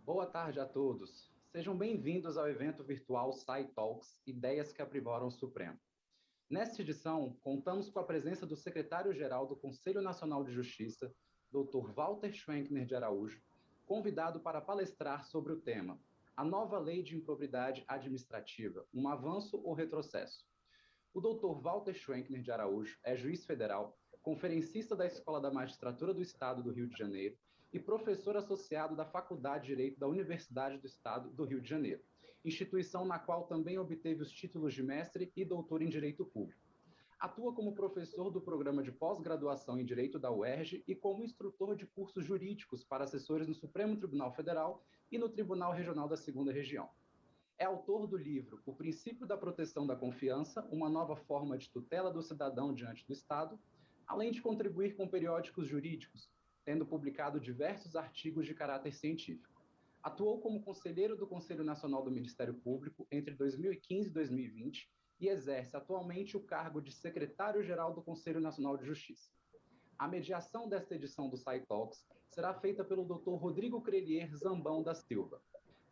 Boa tarde a todos. Sejam bem-vindos ao evento virtual SciTalks, Ideias que Aprimoram o Supremo. Nesta edição, contamos com a presença do secretário-geral do Conselho Nacional de Justiça, Dr. Walter Schwenkner de Araújo, convidado para palestrar sobre o tema A Nova Lei de Improbidade Administrativa, um avanço ou retrocesso? O Dr. Walter Schwenkner de Araújo é juiz federal, conferencista da Escola da Magistratura do Estado do Rio de Janeiro e professor associado da Faculdade de Direito da Universidade do Estado do Rio de Janeiro, instituição na qual também obteve os títulos de mestre e doutor em Direito Público. Atua como professor do programa de pós-graduação em Direito da UERJ e como instrutor de cursos jurídicos para assessores no Supremo Tribunal Federal e no Tribunal Regional da Segunda Região. É autor do livro O Princípio da Proteção da Confiança, uma nova forma de tutela do cidadão diante do Estado, além de contribuir com periódicos jurídicos, tendo publicado diversos artigos de caráter científico. Atuou como conselheiro do Conselho Nacional do Ministério Público entre 2015 e 2020 e exerce atualmente o cargo de secretário-geral do Conselho Nacional de Justiça. A mediação desta edição do SciTalks será feita pelo Dr. Rodrigo Crelier Zambão da Silva.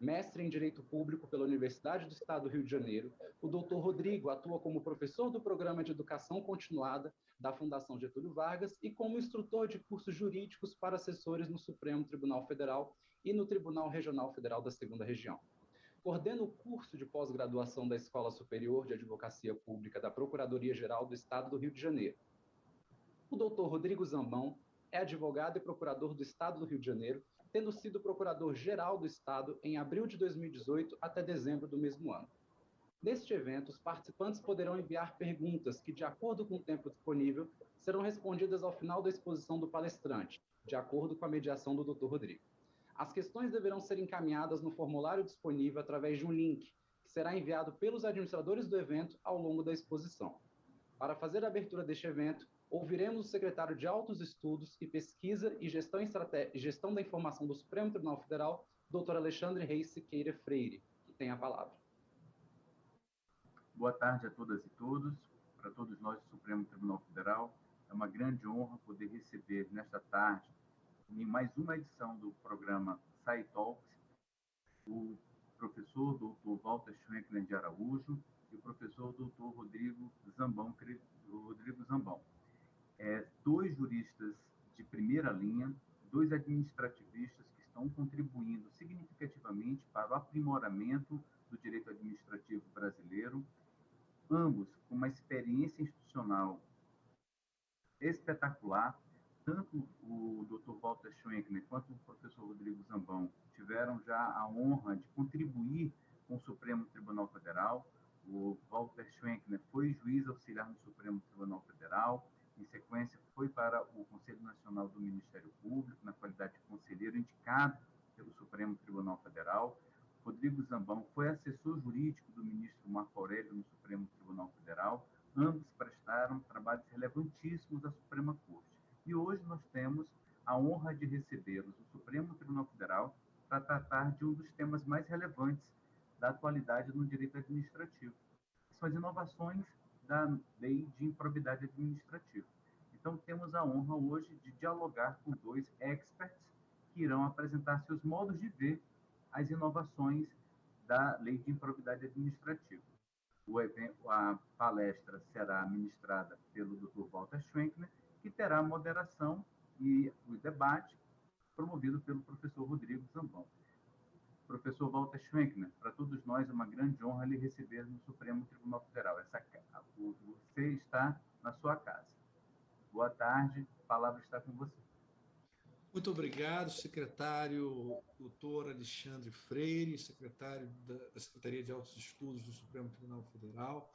Mestre em Direito Público pela Universidade do Estado do Rio de Janeiro, o Dr. Rodrigo atua como professor do Programa de Educação Continuada da Fundação Getúlio Vargas e como instrutor de cursos jurídicos para assessores no Supremo Tribunal Federal e no Tribunal Regional Federal da Segunda Região. Coordena o curso de pós-graduação da Escola Superior de Advocacia Pública da Procuradoria-Geral do Estado do Rio de Janeiro. O doutor Rodrigo Zambão é advogado e procurador do Estado do Rio de Janeiro, tendo sido procurador-geral do Estado em abril de 2018 até dezembro do mesmo ano. Neste evento, os participantes poderão enviar perguntas que, de acordo com o tempo disponível, serão respondidas ao final da exposição do palestrante, de acordo com a mediação do Dr. Rodrigo. As questões deverão ser encaminhadas no formulário disponível através de um link, que será enviado pelos administradores do evento ao longo da exposição. Para fazer a abertura deste evento, ouviremos o secretário de Altos Estudos e Pesquisa e Gestão da Informação do Supremo Tribunal Federal, Dr. Alexandre Reis Siqueira Freire, que tem a palavra. Boa tarde a todas e todos. Para todos nós do Supremo Tribunal Federal, é uma grande honra poder receber nesta tarde, em mais uma edição do programa SciTalks, o professor Dr. Walter Schwenkner de Araújo e o professor Dr. Rodrigo Zambão. Dois juristas de primeira linha, dois administrativistas que estão contribuindo significativamente para o aprimoramento do direito administrativo brasileiro, ambos com uma experiência institucional espetacular. Tanto o Dr. Walter Schwenkner quanto o professor Rodrigo Zambão tiveram já a honra de contribuir com o Supremo Tribunal Federal. O Walter Schwenkner foi juiz auxiliar no Supremo Tribunal Federal, em sequência foi para o Conselho Nacional do Ministério Público, na qualidade de conselheiro indicado pelo Supremo Tribunal Federal. Rodrigo Zambão foi assessor jurídico do ministro Marco Aurélio no Supremo Tribunal Federal. Ambos prestaram trabalhos relevantíssimos à Suprema Corte. E hoje nós temos a honra de recebê-los no Supremo Tribunal Federal para tratar de um dos temas mais relevantes da atualidade no direito administrativo, que são as inovações da Lei de Improbidade Administrativa. Então, temos a honra hoje de dialogar com dois experts que irão apresentar seus modos de ver as inovações da Lei de Improbidade Administrativa. A palestra será ministrada pelo Dr. Walter Schwenkner, que terá a moderação e o debate promovido pelo professor Rodrigo Zambão. Professor Walter Schwenkner, para todos nós é uma grande honra lhe receber no Supremo Tribunal Federal. Você está na sua casa. Boa tarde, a palavra está com você. Muito obrigado, secretário doutor Alexandre Freire, secretário da Secretaria de Altos Estudos do Supremo Tribunal Federal,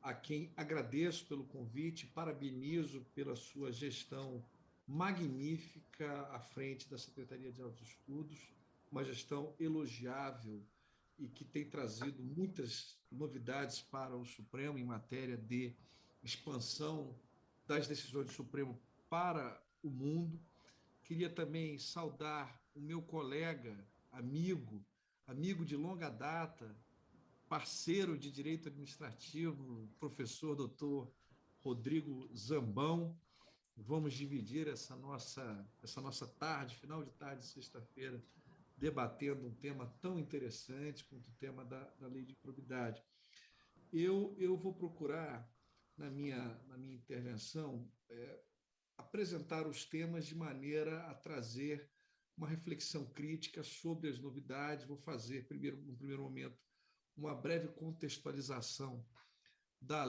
a quem agradeço pelo convite, parabenizo pela sua gestão magnífica à frente da Secretaria de Altos Estudos, uma gestão elogiável e que tem trazido muitas novidades para o Supremo em matéria de expansão das decisões do Supremo para o mundo. Queria também saudar o meu colega, amigo de longa data, parceiro de Direito Administrativo, professor doutor Rodrigo Zambão. Vamos dividir essa nossa tarde, final de tarde, sexta-feira, debatendo um tema tão interessante quanto o tema da lei de improbidade. Eu vou procurar, na minha intervenção, apresentar os temas de maneira a trazer uma reflexão crítica sobre as novidades. Vou fazer, no primeiro momento, uma breve contextualização da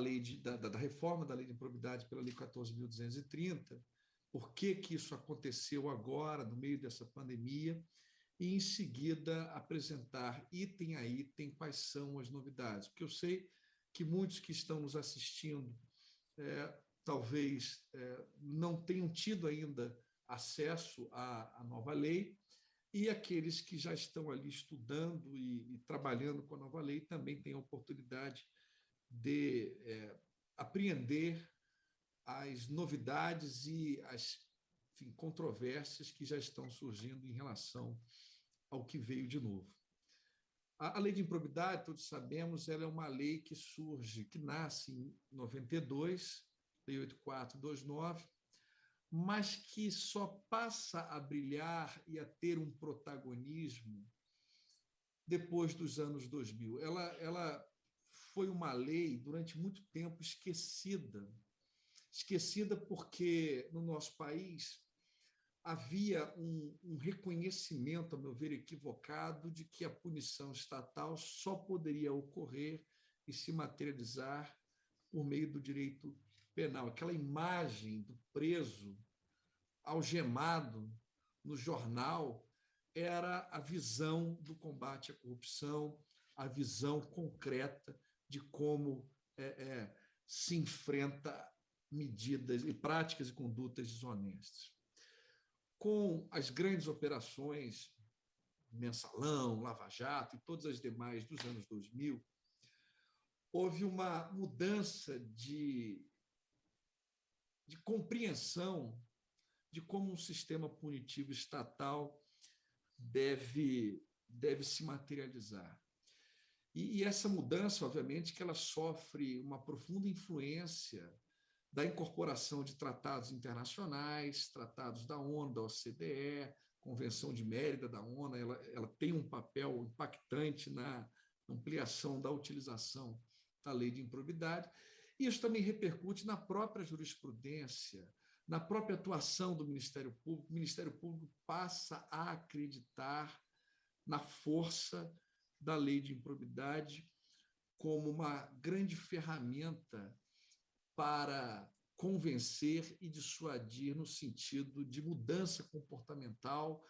reforma da lei de improbidade pela Lei 14.230, por que isso aconteceu agora, no meio dessa pandemia, e, em seguida, apresentar item a item quais são as novidades. Porque eu sei que muitos que estão nos assistindo talvez não tenham tido ainda acesso à nova lei, e aqueles que já estão ali estudando e trabalhando com a nova lei também têm a oportunidade de apreender as novidades e as controvérsias que já estão surgindo em relação ao que veio de novo. A lei de improbidade, todos sabemos, ela é uma lei que nasce em 92, Lei 8429, mas que só passa a brilhar e a ter um protagonismo depois dos anos 2000. Ela foi uma lei, durante muito tempo, esquecida porque, no nosso país, havia um reconhecimento, a meu ver, equivocado, de que a punição estatal só poderia ocorrer e se materializar por meio do direito penal. Aquela imagem do preso algemado no jornal era a visão do combate à corrupção, a visão concreta de como se enfrenta medidas e práticas e condutas desonestas. Com as grandes operações, Mensalão, Lava Jato e todas as demais dos anos 2000, houve uma mudança de compreensão de como um sistema punitivo estatal deve se materializar. E essa mudança, obviamente, que ela sofre uma profunda influência da incorporação de tratados internacionais, tratados da ONU, da OCDE, Convenção de Mérida da ONU, ela tem um papel impactante na ampliação da utilização da lei de improbidade. E isso também repercute na própria jurisprudência, na própria atuação do Ministério Público. O Ministério Público passa a acreditar na força da lei de improbidade como uma grande ferramenta para convencer e dissuadir no sentido de mudança comportamental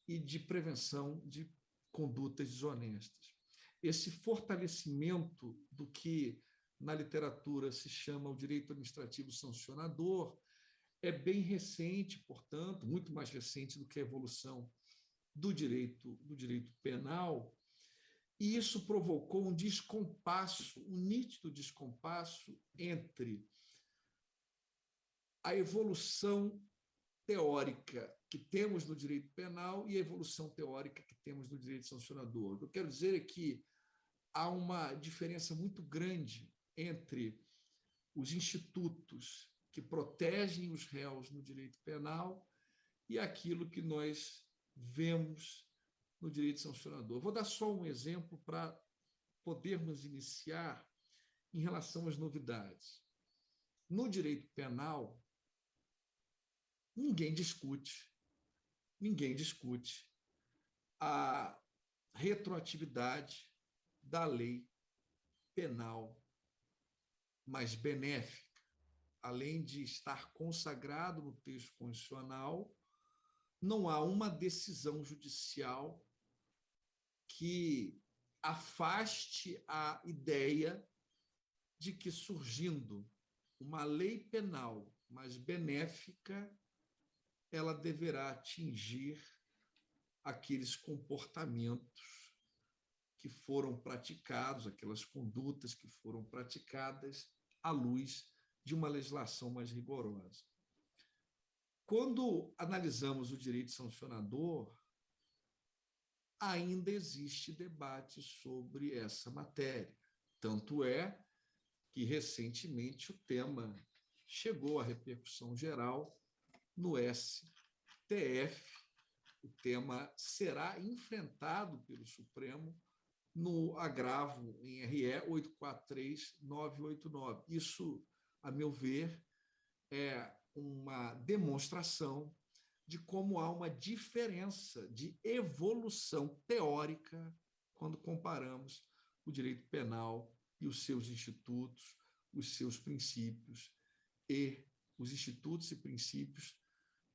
e de prevenção de condutas desonestas. Esse fortalecimento do que na literatura se chama o direito administrativo sancionador é bem recente, portanto, muito mais recente do que a evolução do direito penal, e isso provocou um descompasso, um nítido descompasso entre a evolução teórica que temos no direito penal e a evolução teórica que temos no direito sancionador. O que eu quero dizer é que há uma diferença muito grande entre os institutos que protegem os réus no direito penal e aquilo que nós vemos no direito sancionador. Vou dar só um exemplo para podermos iniciar em relação às novidades. No direito penal, ninguém discute a retroatividade da lei penal mais benéfica. Além de estar consagrado no texto constitucional, não há uma decisão judicial que afaste a ideia de que, surgindo uma lei penal mais benéfica, ela deverá atingir aqueles comportamentos que foram praticados, aquelas condutas que foram praticadas à luz de uma legislação mais rigorosa. Quando analisamos o direito sancionador, ainda existe debate sobre essa matéria. Tanto é que, recentemente, o tema chegou à repercussão geral no STF, o tema será enfrentado pelo Supremo no agravo em RE 843-989. Isso, a meu ver, é uma demonstração de como há uma diferença de evolução teórica quando comparamos o direito penal e os seus institutos, os seus princípios e os institutos e princípios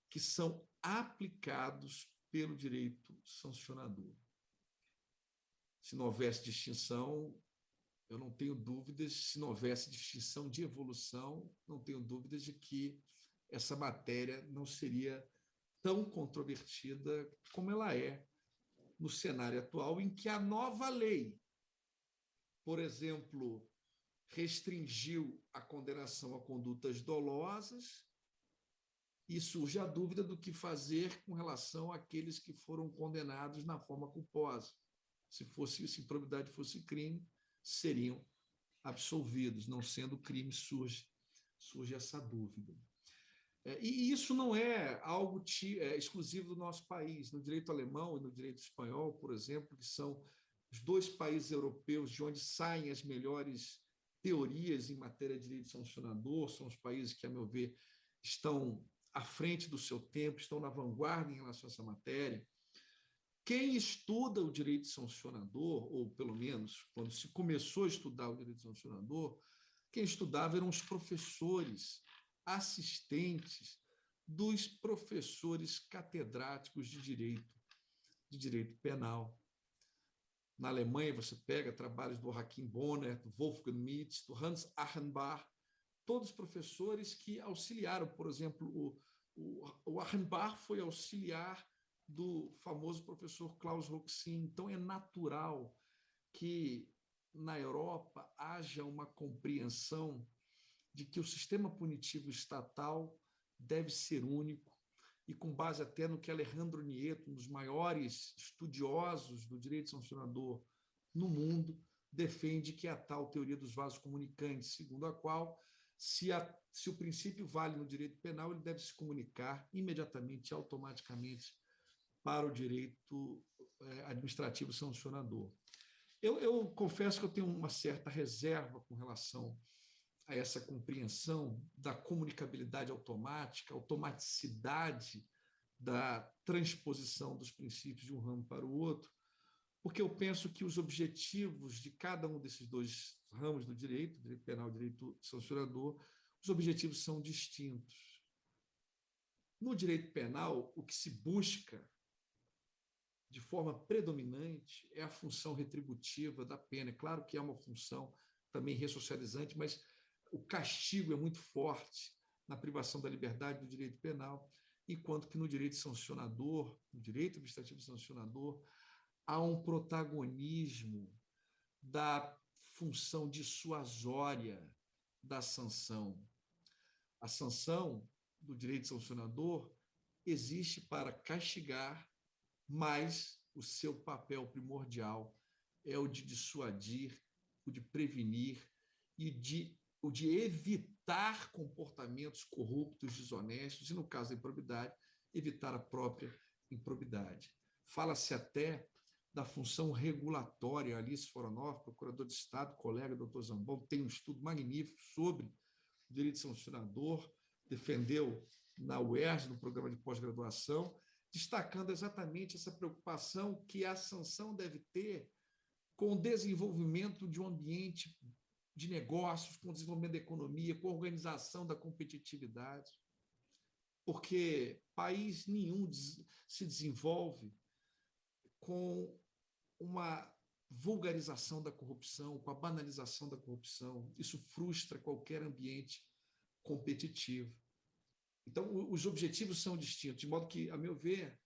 que são aplicados pelo direito sancionador. Se não houvesse distinção, eu não tenho dúvidas, se não houvesse distinção de evolução, não tenho dúvidas de que essa matéria não seria tão controvertida como ela é no cenário atual, em que a nova lei, por exemplo, restringiu a condenação a condutas dolosas, e surge a dúvida do que fazer com relação àqueles que foram condenados na forma culposa. Se improbidade fosse crime, seriam absolvidos, não sendo crime, surge essa dúvida. E isso não é algo exclusivo do nosso país. No direito alemão e no direito espanhol, por exemplo, que são os dois países europeus de onde saem as melhores teorias em matéria de direito sancionador, são os países que, a meu ver, estão à frente do seu tempo, estão na vanguarda em relação a essa matéria. Quem estuda o direito sancionador, ou pelo menos quando se começou a estudar o direito sancionador, quem estudava eram os professores, assistentes dos professores catedráticos de direito penal. Na Alemanha, você pega trabalhos do Joachim Bonner, do Wolfgang Mitz, do Hans Achenbach, todos professores que auxiliaram. Por exemplo, o Achenbach foi auxiliar do famoso professor Klaus Roxin. Então, é natural que na Europa haja uma compreensão de que o sistema punitivo estatal deve ser único, e com base até no que Alejandro Nieto, um dos maiores estudiosos do direito sancionador no mundo, defende, que é a tal teoria dos vasos comunicantes, segundo a qual, se o princípio vale no direito penal, ele deve se comunicar imediatamente, automaticamente, para o direito administrativo sancionador. Eu confesso que eu tenho uma certa reserva com relação a essa compreensão da comunicabilidade automática, automaticidade da transposição dos princípios de um ramo para o outro, porque eu penso que os objetivos de cada um desses dois ramos do direito penal e direito sancionador, os objetivos são distintos. No direito penal, o que se busca de forma predominante é a função retributiva da pena. É claro que é uma função também ressocializante, mas o castigo é muito forte na privação da liberdade do direito penal, enquanto que no direito sancionador, no direito administrativo sancionador, há um protagonismo da função dissuasória da sanção. A sanção do direito sancionador existe para castigar, mas o seu papel primordial é o de dissuadir, o de prevenir e o de evitar comportamentos corruptos, desonestos, e, no caso da improbidade, evitar a própria improbidade. Fala-se até da função regulatória. Alice Voronoff, procurador de Estado, colega do Dr. Zambon, tem um estudo magnífico sobre o direito sancionador, defendeu na UERJ, no programa de pós-graduação, destacando exatamente essa preocupação que a sanção deve ter com o desenvolvimento de um ambiente de negócios, com o desenvolvimento da economia, com a organização da competitividade, porque país nenhum se desenvolve com uma vulgarização da corrupção, com a banalização da corrupção. Isso frustra qualquer ambiente competitivo. Então, os objetivos são distintos, de modo que, a meu ver,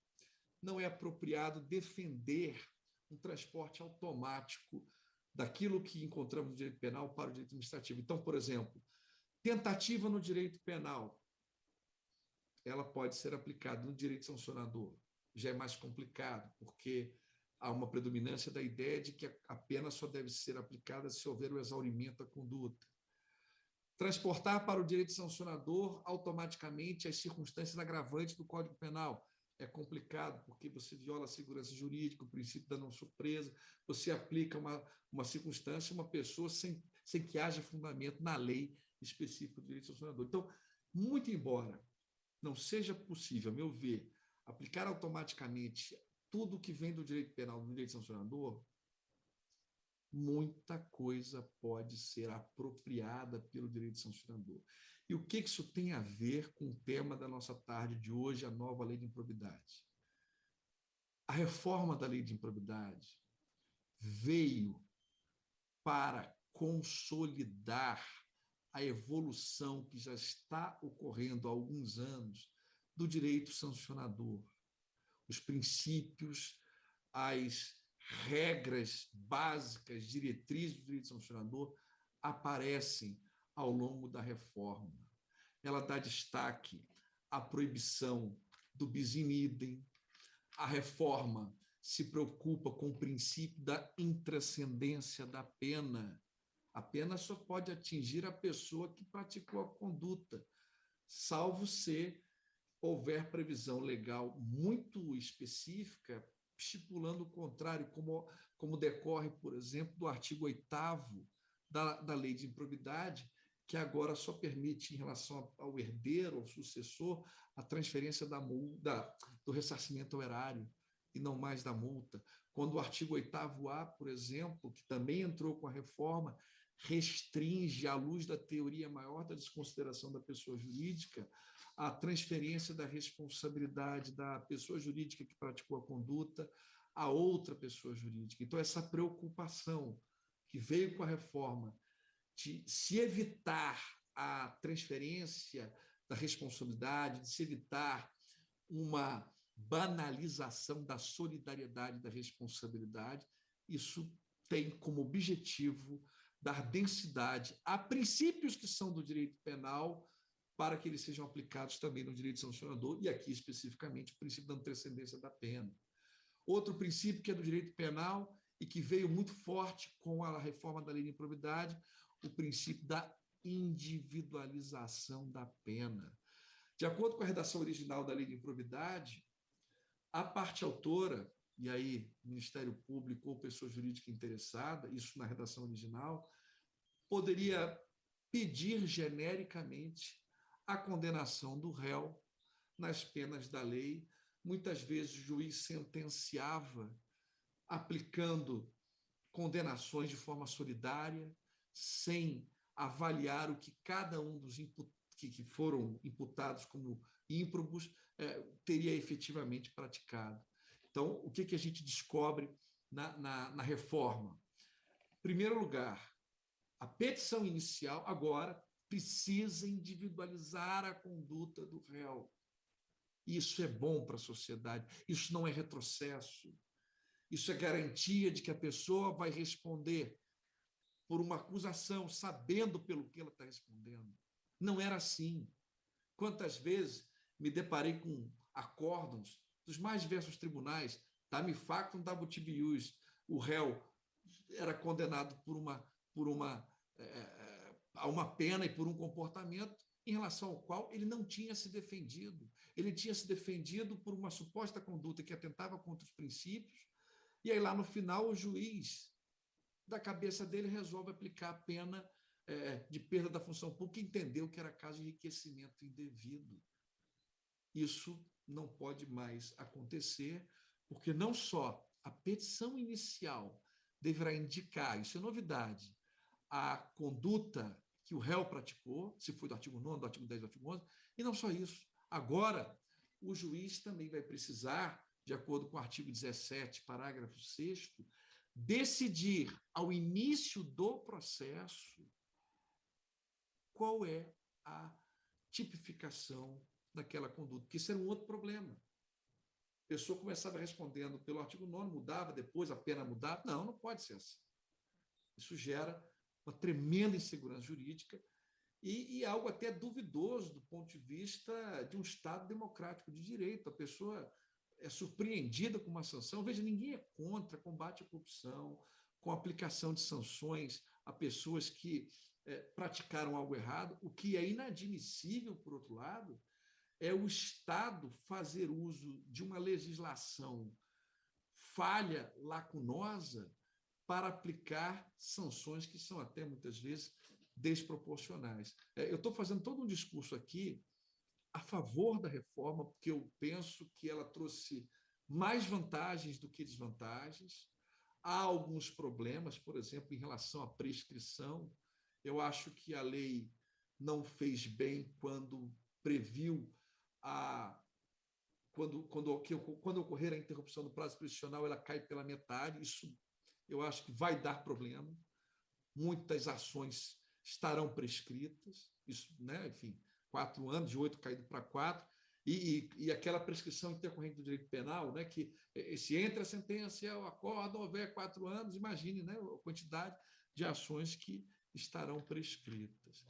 não é apropriado defender um transporte automático daquilo que encontramos no direito penal para o direito administrativo. Então, por exemplo, tentativa no direito penal, ela pode ser aplicada no direito sancionador. Já é mais complicado, porque há uma predominância da ideia de que a pena só deve ser aplicada se houver o exaurimento da conduta. Transportar para o direito sancionador automaticamente as circunstâncias agravantes do Código Penal. é complicado, porque você viola a segurança jurídica, o princípio da não surpresa, você aplica uma circunstância, uma pessoa sem que haja fundamento na lei específica do direito sancionador. Então, muito embora não seja possível, a meu ver, aplicar automaticamente tudo que vem do direito penal no direito sancionador, muita coisa pode ser apropriada pelo direito sancionador. E o que isso tem a ver com o tema da nossa tarde de hoje, a nova lei de improbidade? A reforma da lei de improbidade veio para consolidar a evolução que já está ocorrendo há alguns anos do direito sancionador, os princípios, as regras básicas, diretrizes do direito sancionador aparecem ao longo da reforma. Ela dá destaque à proibição do bis in idem. A reforma se preocupa com o princípio da intranscendência da pena. A pena só pode atingir a pessoa que praticou a conduta, salvo se houver previsão legal muito específica, estipulando o contrário, como decorre, por exemplo, do artigo 8º da Lei de Improbidade, que agora só permite, em relação ao herdeiro, ao sucessor, a transferência do ressarcimento ao erário, e não mais da multa. Quando o artigo 8º-A, por exemplo, que também entrou com a reforma, restringe, à luz da teoria maior da desconsideração da pessoa jurídica, a transferência da responsabilidade da pessoa jurídica que praticou a conduta a outra pessoa jurídica. Então, essa preocupação que veio com a reforma de se evitar a transferência da responsabilidade, de se evitar uma banalização da solidariedade e da responsabilidade, isso tem como objetivo dar densidade a princípios que são do direito penal para que eles sejam aplicados também no direito sancionador, e aqui especificamente o princípio da não transcendência da pena. Outro princípio que é do direito penal e que veio muito forte com a reforma da lei de improbidade, o princípio da individualização da pena. De acordo com a redação original da lei de improbidade, a parte autora, e aí Ministério Público ou pessoa jurídica interessada, isso na redação original, poderia pedir genericamente a condenação do réu nas penas da lei. Muitas vezes o juiz sentenciava aplicando condenações de forma solidária, sem avaliar o que cada um dos que foram imputados como ímprobos teria efetivamente praticado. Então, o que a gente descobre na reforma? Em primeiro lugar, a petição inicial agora precisa individualizar a conduta do réu. Isso é bom para a sociedade, isso não é retrocesso, isso é garantia de que a pessoa vai responder por uma acusação, sabendo pelo que ela está respondendo. Não era assim. Quantas vezes me deparei com acórdãos dos mais diversos tribunais, dami factum dabut ius, o réu era condenado a uma pena e por um comportamento em relação ao qual ele não tinha se defendido. Ele tinha se defendido por uma suposta conduta que atentava contra os princípios, e aí lá no final o juiz, da cabeça dele, resolve aplicar a pena de perda da função pública e entendeu que era caso de enriquecimento indevido. Isso não pode mais acontecer, porque não só a petição inicial deverá indicar, isso é novidade, a conduta que o réu praticou, se foi do artigo 9º, do artigo 10, do artigo 11, e não só isso. Agora, o juiz também vai precisar, de acordo com o artigo 17, parágrafo 6º, decidir, ao início do processo, qual é a tipificação daquela conduta, porque isso era um outro problema. A pessoa começava respondendo pelo artigo 9º, mudava, depois a pena mudava. Não pode ser assim. Isso gera uma tremenda insegurança jurídica e algo até duvidoso do ponto de vista de um Estado democrático de direito. A pessoa é surpreendida com uma sanção. Veja, ninguém é contra combate à corrupção, com a aplicação de sanções a pessoas que praticaram algo errado. O que é inadmissível, por outro lado, é o Estado fazer uso de uma legislação falha, lacunosa, para aplicar sanções que são até, muitas vezes, desproporcionais. Eu estou fazendo todo um discurso aqui a favor da reforma, porque eu penso que ela trouxe mais vantagens do que desvantagens. Há alguns problemas, por exemplo, em relação à prescrição. Eu acho que a lei não fez bem quando previu quando ocorrer a interrupção do prazo prescricional, ela cai pela metade. Isso eu acho que vai dar problema. Muitas ações estarão prescritas. Isso, né? Enfim, 4 anos, de 8 caído para 4. E aquela prescrição intercorrente do direito penal, né, que se entre a sentença e o acordo houver 4 anos, imagine, né, a quantidade de ações que estarão prescritas.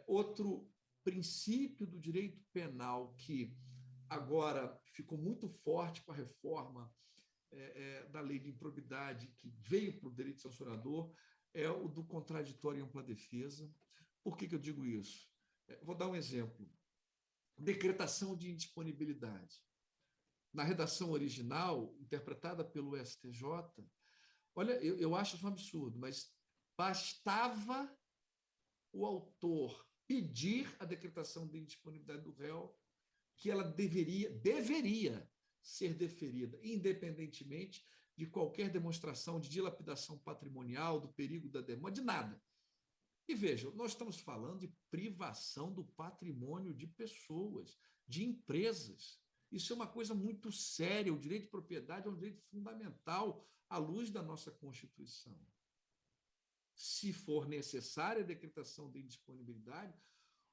Outro princípio do direito penal que agora ficou muito forte com a reforma da lei de improbidade, que veio para o direito sancionador, é o do contraditório e ampla defesa. Por que eu digo isso? Vou dar um exemplo. Decretação de indisponibilidade. Na redação original, interpretada pelo STJ, olha, eu acho isso um absurdo, mas bastava o autor pedir a decretação de indisponibilidade do réu, que ela deveria ser deferida, independentemente de qualquer demonstração de dilapidação patrimonial, do perigo da demora, de nada. E vejam, nós estamos falando de privação do patrimônio de pessoas, de empresas. Isso é uma coisa muito séria. O direito de propriedade é um direito fundamental à luz da nossa Constituição. Se for necessária a decretação de indisponibilidade,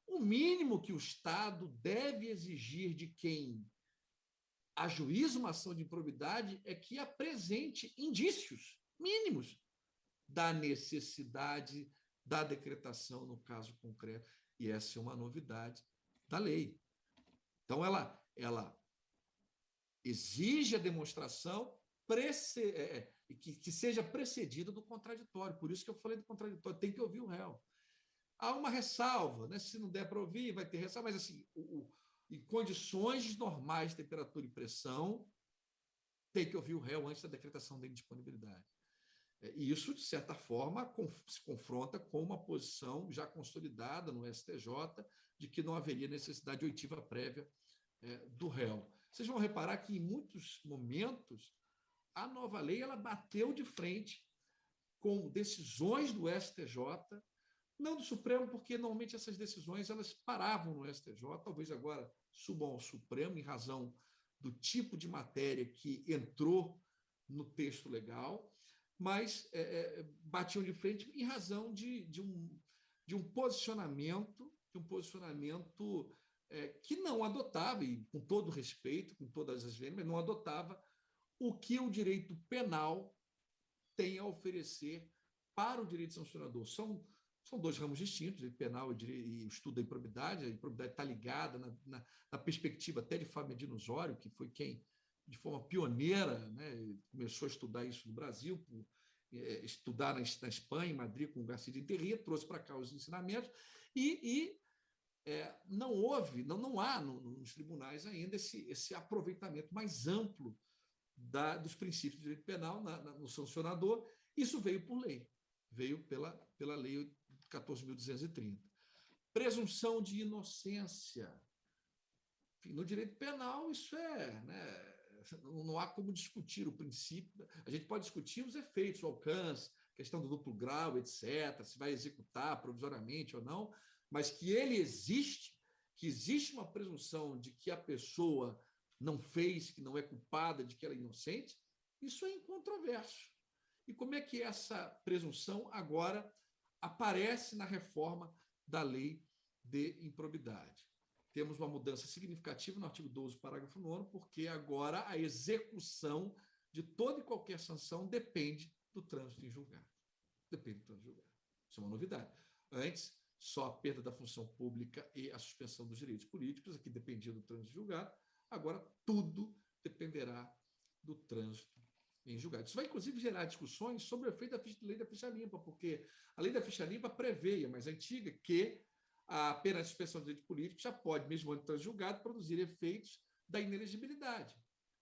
o mínimo que o Estado deve exigir de quem ajuiza uma ação de improbidade é que apresente indícios mínimos da necessidade da decretação no caso concreto. E essa é uma novidade da lei. Então, ela exige a demonstração que seja precedida do contraditório. Por isso que eu falei do contraditório, tem que ouvir o réu. Há uma ressalva, né? Se não der para ouvir, vai ter ressalva, mas assim, em condições normais de temperatura e pressão, tem que ouvir o réu antes da decretação da indisponibilidade. E isso, de certa forma, se confronta com uma posição já consolidada no STJ de que não haveria necessidade de oitiva prévia do réu. Vocês vão reparar que, em muitos momentos, a nova lei ela bateu de frente com decisões do STJ, não do Supremo, porque normalmente essas decisões elas paravam no STJ, talvez agora subam ao Supremo, em razão do tipo de matéria que entrou no texto legal, mas batiam de frente em razão de um posicionamento, que não adotava, e com todo respeito, com todas as vezes, mas não adotava o que o direito penal tem a oferecer para o direito sancionador. São 2 ramos distintos, direito penal e o estudo da improbidade. A improbidade está ligada na perspectiva até de Fábio Medina Osório, que foi quem, de forma pioneira, né, começou a estudar isso no Brasil, estudar na Espanha, em Madrid, com o Garcia de Interria, trouxe para cá os ensinamentos, não há nos tribunais ainda esse aproveitamento mais amplo dos princípios do direito penal no sancionador. Isso veio por lei, veio pela lei 14.230. Presunção de inocência. Enfim, no direito penal, isso não há como discutir o princípio. A gente pode discutir os efeitos, o alcance, questão do duplo grau, etc., se vai executar provisoriamente ou não, mas que existe uma presunção de que a pessoa não fez, que não é culpada, de que ela é inocente, isso é incontroverso. E como é que essa presunção agora aparece na reforma da lei de improbidade? Temos uma mudança significativa no artigo 12, parágrafo 9º, porque agora a execução de toda e qualquer sanção depende do trânsito em julgado. Depende do trânsito em julgado. Isso é uma novidade. Antes, só a perda da função pública e a suspensão dos direitos políticos, aqui dependia do trânsito em julgado. Agora, tudo dependerá do trânsito em julgado. Isso vai, inclusive, gerar discussões sobre o efeito da lei da ficha limpa, porque a lei da ficha limpa prevê, a mais antiga, que a pena de suspensão de direito político já pode, mesmo antes de julgado, produzir efeitos da inelegibilidade.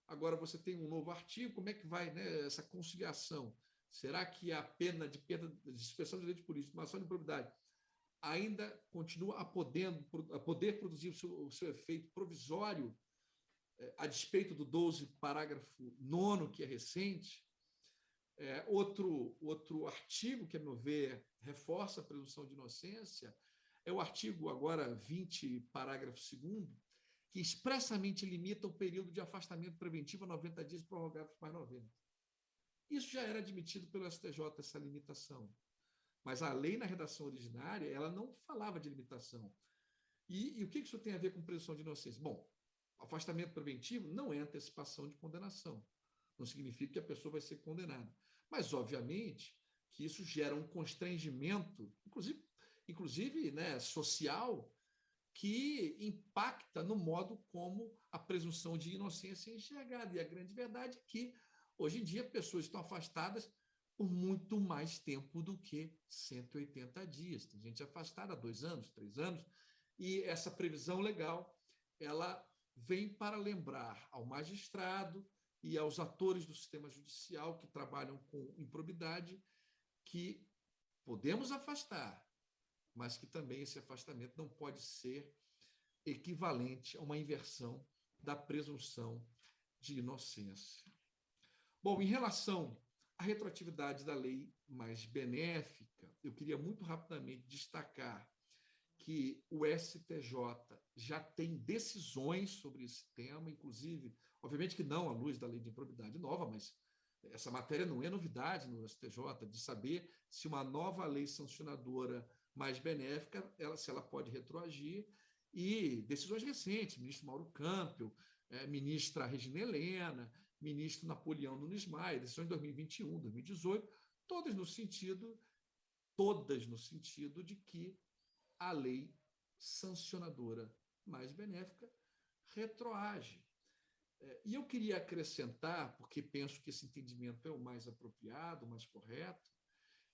Agora você tem um novo artigo, como é que vai, né, essa conciliação? Será que a pena de suspensão de direito político, uma ação de improbidade, ainda continua a poder produzir o seu efeito provisório, a despeito do 12, parágrafo 9º, que é recente? Outro artigo que, a meu ver, reforça a presunção de inocência é o artigo agora 20, parágrafo 2º, que expressamente limita o período de afastamento preventivo a 90 dias, prorrogáveis mais 90. Isso já era admitido pelo STJ, essa limitação. Mas a lei, na redação originária, ela não falava de limitação. E o que isso tem a ver com presunção de inocência? Bom, afastamento preventivo não é antecipação de condenação. Não significa que a pessoa vai ser condenada. Mas, obviamente, que isso gera um constrangimento, inclusive né, social, que impacta no modo como a presunção de inocência é enxergada. E a grande verdade é que, hoje em dia, pessoas estão afastadas por muito mais tempo do que 180 dias. Tem gente afastada há 2 anos, 3 anos, e essa previsão legal ela vem para lembrar ao magistrado e aos atores do sistema judicial que trabalham com improbidade que podemos afastar, mas que também esse afastamento não pode ser equivalente a uma inversão da presunção de inocência. Bom, em relação à retroatividade da lei mais benéfica, eu queria muito rapidamente destacar que o STJ já tem decisões sobre esse tema, inclusive, obviamente que não à luz da lei de improbidade nova, mas essa matéria não é novidade no STJ, de saber se uma nova lei sancionadora mais benéfica, se ela pode retroagir, e decisões recentes, ministro Mauro Campbell, ministra Regina Helena, ministro Napoleão Nunes Maia, decisões de 2021, 2018, todas no sentido de que a lei sancionadora mais benéfica retroage. E eu queria acrescentar, porque penso que esse entendimento é o mais apropriado, o mais correto,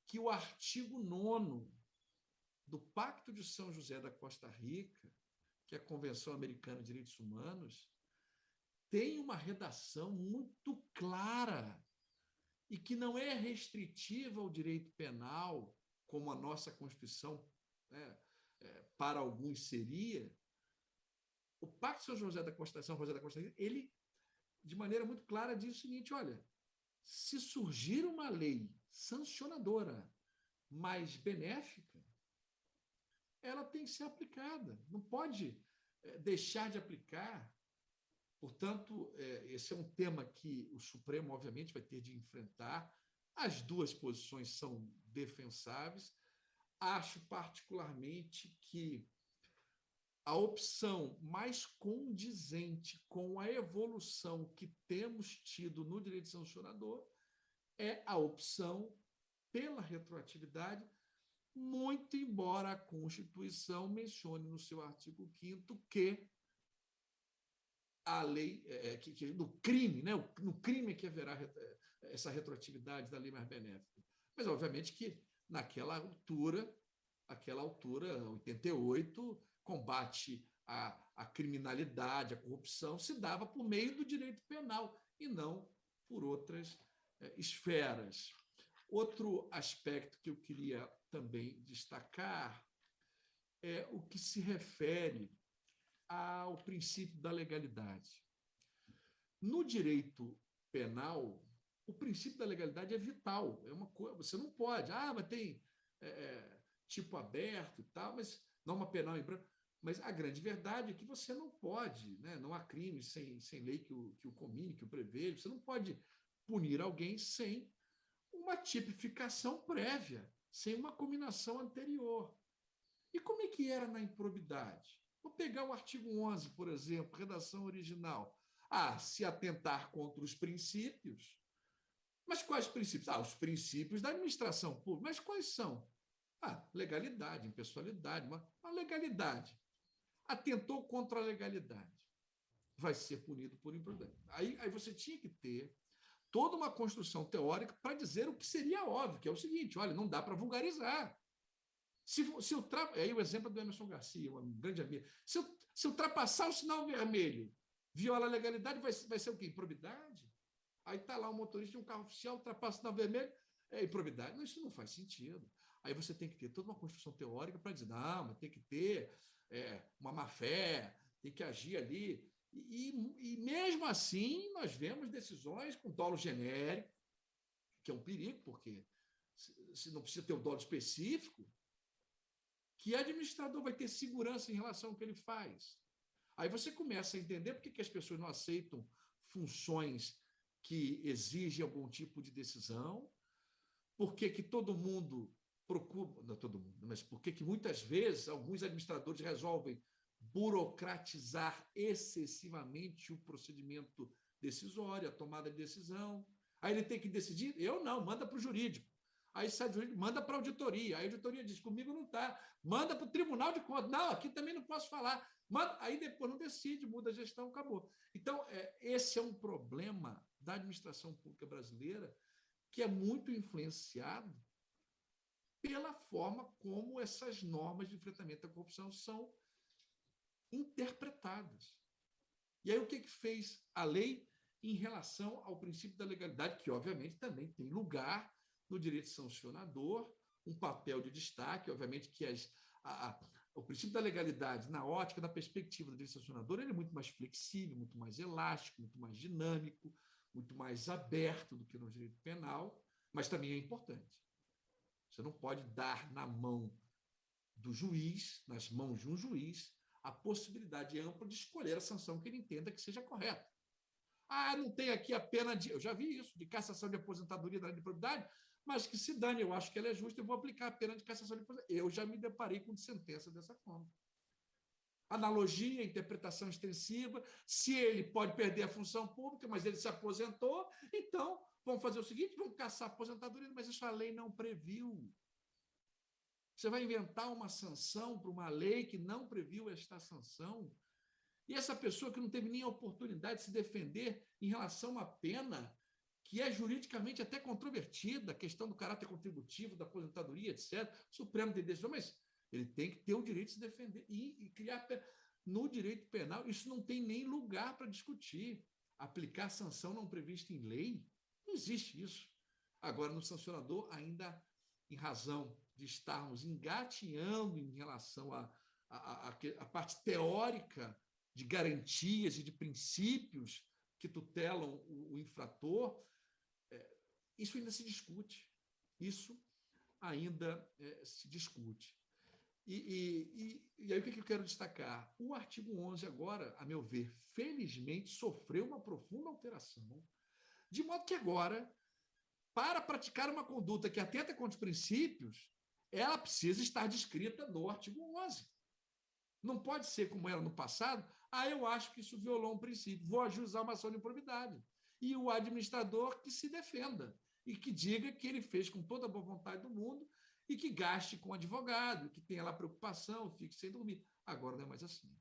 que o artigo 9º do Pacto de São José da Costa Rica, que é a Convenção Americana de Direitos Humanos, tem uma redação muito clara e que não é restritiva ao direito penal, como a nossa Constituição, né, para alguns seria. O Pacto de São José da Costa Rica, ele, de maneira muito clara, diz o seguinte: olha, se surgir uma lei sancionadora mais benéfica, ela tem que ser aplicada, não pode deixar de aplicar. Portanto, esse é um tema que o Supremo, obviamente, vai ter de enfrentar. As duas posições são defensáveis. Acho particularmente que a opção mais condizente com a evolução que temos tido no direito sancionador é a opção pela retroatividade, muito embora a Constituição mencione no seu artigo 5º que a lei, no crime, né? No crime é que haverá essa retroatividade da lei mais benéfica. Mas, obviamente, que naquela altura, 88, combate à criminalidade, à corrupção, se dava por meio do direito penal e não por outras esferas. Outro aspecto que eu queria também destacar é o que se refere ao princípio da legalidade. No direito penal, o princípio da legalidade é vital. É uma coisa, você não pode, mas tem tipo aberto e tal, mas norma penal em branco. Mas a grande verdade é que você não pode, né? Não há crime sem lei que o comine, que o preveja. Você não pode punir alguém sem uma tipificação prévia, sem uma cominação anterior. E como é que era na improbidade? Vou pegar o artigo 11, por exemplo, redação original. Se atentar contra os princípios. Mas quais princípios? Os princípios da administração pública. Mas quais são? Legalidade, impessoalidade, uma legalidade. Atentou contra a legalidade. Vai ser punido por imprudência. Aí você tinha que ter toda uma construção teórica para dizer o que seria óbvio, que é o seguinte: olha, não dá para vulgarizar. Aí o exemplo do Emerson Garcia, um grande amigo. Se ultrapassar o sinal vermelho, viola a legalidade, vai ser o quê? Improbidade? Aí está lá o motorista de um carro oficial, ultrapassa o sinal vermelho, é improbidade. Não, isso não faz sentido. Aí você tem que ter toda uma construção teórica para dizer, não, mas tem que ter uma má-fé, tem que agir ali. E mesmo assim, nós vemos decisões com dolo genérico, que é um perigo, porque se não precisa ter um dolo específico, que administrador vai ter segurança em relação ao que ele faz. Aí você começa a entender por que as pessoas não aceitam funções que exigem algum tipo de decisão, por que todo mundo procura, não todo mundo, mas por que muitas vezes alguns administradores resolvem burocratizar excessivamente o procedimento decisório, a tomada de decisão. Aí ele tem que decidir, eu não, manda para o jurídico. Aí sai do jurídico, manda para a auditoria. Aí a auditoria diz, comigo não está. Manda para o Tribunal de Contas. Não, aqui também não posso falar. Aí depois não decide, muda a gestão, acabou. Então, esse é um problema da administração pública brasileira que é muito influenciado pela forma como essas normas de enfrentamento à corrupção são interpretadas. E aí o que fez a lei em relação ao princípio da legalidade, que obviamente também tem lugar no direito sancionador, um papel de destaque, obviamente que o princípio da legalidade, na ótica, da perspectiva do direito sancionador, ele é muito mais flexível, muito mais elástico, muito mais dinâmico, muito mais aberto do que no direito penal, mas também é importante. Você não pode dar na mão do juiz, nas mãos de um juiz, a possibilidade ampla de escolher a sanção que ele entenda que seja correta. Não tem aqui a pena de... Eu já vi isso, de cassação de aposentadoria da lei de probidade, mas que se dane, eu acho que ela é justa, eu vou aplicar a pena de cassação de aposentadoria. Eu já me deparei com sentença dessa forma. Analogia, interpretação extensiva, se ele pode perder a função pública, mas ele se aposentou, então vamos fazer o seguinte, vamos caçar a aposentadoria, mas isso a lei não previu. Você vai inventar uma sanção para uma lei que não previu esta sanção, e essa pessoa que não teve nem a oportunidade de se defender em relação a uma pena que é juridicamente até controvertida, a questão do caráter contributivo, da aposentadoria, etc. O Supremo tem decisão, mas ele tem que ter o direito de se defender e criar no direito penal. Isso não tem nem lugar para discutir. Aplicar sanção não prevista em lei, não existe isso. Agora, no sancionador, ainda em razão de estarmos engatinhando em relação à parte teórica de garantias e de princípios que tutelam o infrator, isso ainda se discute. Isso ainda se discute. E aí o que eu quero destacar? O artigo 11 agora, a meu ver, felizmente sofreu uma profunda alteração, de modo que agora, para praticar uma conduta que atenta contra os princípios, ela precisa estar descrita no artigo 11. Não pode ser como era no passado, eu acho que isso violou um princípio, vou ajuizar uma ação de improbidade. E o administrador que se defenda e que diga que ele fez com toda a boa vontade do mundo e que gaste com advogado, que tenha lá preocupação, fique sem dormir. Agora não é mais assim.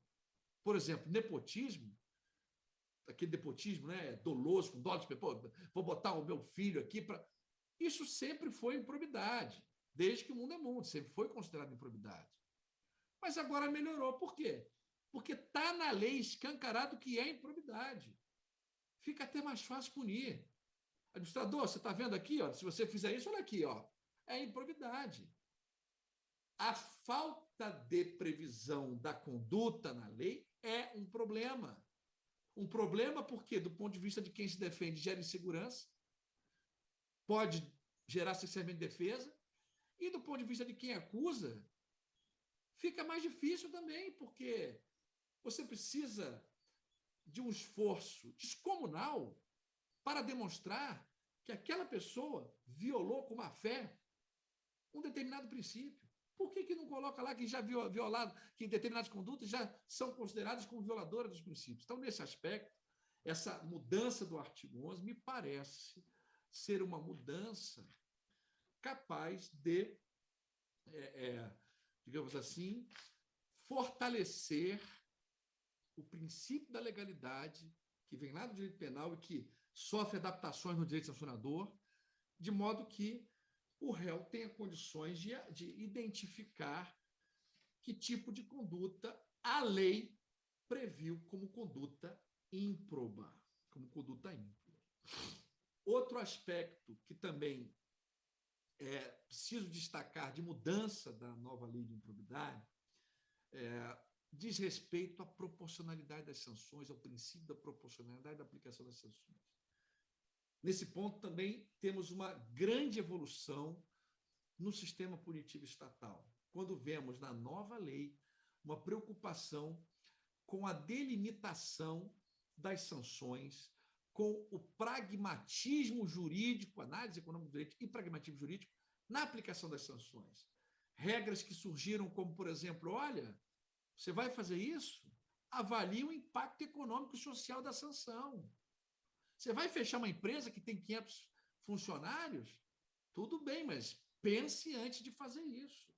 Por exemplo, nepotismo, aquele nepotismo, né, doloso, com dó de vou botar o meu filho aqui para... Isso sempre foi improbidade, desde que o mundo é mundo, sempre foi considerado improbidade. Mas agora melhorou. Por quê? Porque está na lei escancarado que é improbidade. Fica até mais fácil punir. Administrador, você está vendo aqui? Ó, se você fizer isso, olha aqui. Ó, é improbidade. A falta de previsão da conduta na lei é um problema. Um problema porque, do ponto de vista de quem se defende, gera insegurança, pode gerar cerceamento de defesa, e do ponto de vista de quem acusa, fica mais difícil também, porque você precisa de um esforço descomunal para demonstrar que aquela pessoa violou com má fé um determinado princípio. Por que não coloca lá que já violado, que determinadas condutas já são consideradas como violadoras dos princípios? Então, nesse aspecto, essa mudança do artigo 11 me parece ser uma mudança capaz de, digamos assim, fortalecer o princípio da legalidade que vem lá do direito penal e que sofre adaptações no direito sancionador, de modo que o réu tenha condições de identificar que tipo de conduta a lei previu como conduta ímproba, como conduta ímproba. Outro aspecto que também é preciso destacar de mudança da nova lei de improbidade diz respeito à proporcionalidade das sanções, ao princípio da proporcionalidade da aplicação das sanções. Nesse ponto também temos uma grande evolução no sistema punitivo estatal, quando vemos na nova lei uma preocupação com a delimitação das sanções, com o pragmatismo jurídico, análise econômica do direito e pragmatismo jurídico na aplicação das sanções. Regras que surgiram como, por exemplo, olha, você vai fazer isso? Avalie o impacto econômico e social da sanção. Você vai fechar uma empresa que tem 500 funcionários? Tudo bem, mas pense antes de fazer isso.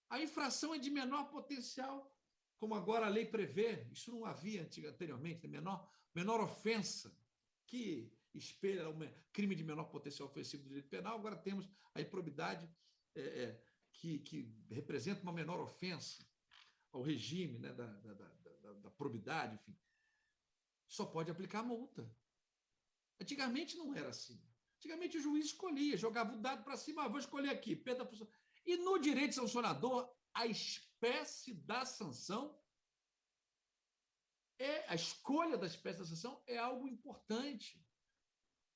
A infração é de menor potencial, como agora a lei prevê, isso não havia anteriormente, menor ofensa, que espelha um crime de menor potencial ofensivo do direito penal, agora temos a improbidade que representa uma menor ofensa ao regime, né, da probidade, enfim. Só pode aplicar multa. Antigamente não era assim. Antigamente o juiz escolhia, jogava o dado para cima, vou escolher aqui, perda da função. E no direito sancionador, a espécie da sanção, a escolha da espécie da sanção é algo importante.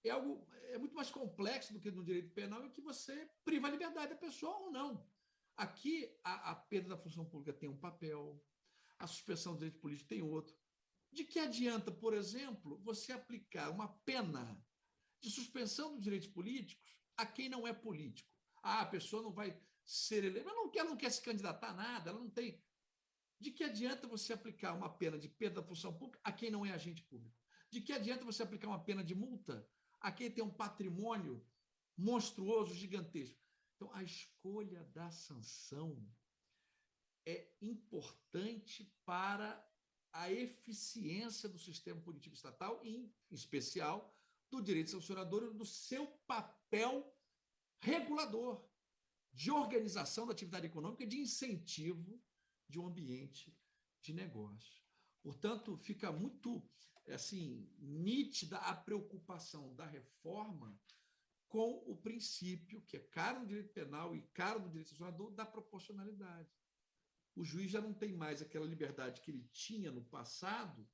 É muito mais complexo do que no direito penal, em que você priva a liberdade da pessoa ou não. Aqui, a perda da função pública tem um papel, a suspensão do direito político tem outro. De que adianta, por exemplo, você aplicar uma pena de suspensão dos direitos políticos a quem não é político? A pessoa não vai ser eleita, ela não quer se candidatar a nada, ela não tem. De que adianta você aplicar uma pena de perda da função pública a quem não é agente público? De que adianta você aplicar uma pena de multa a quem tem um patrimônio monstruoso, gigantesco? Então, a escolha da sanção é importante para a eficiência do sistema punitivo estatal, em especial do direito sancionador e do seu papel regulador, de organização da atividade econômica e de incentivo de um ambiente de negócio. Portanto, fica muito nítida a preocupação da reforma com o princípio, que é caro no direito penal e caro no direito sancionador, da proporcionalidade. O juiz já não tem mais aquela liberdade que ele tinha no passado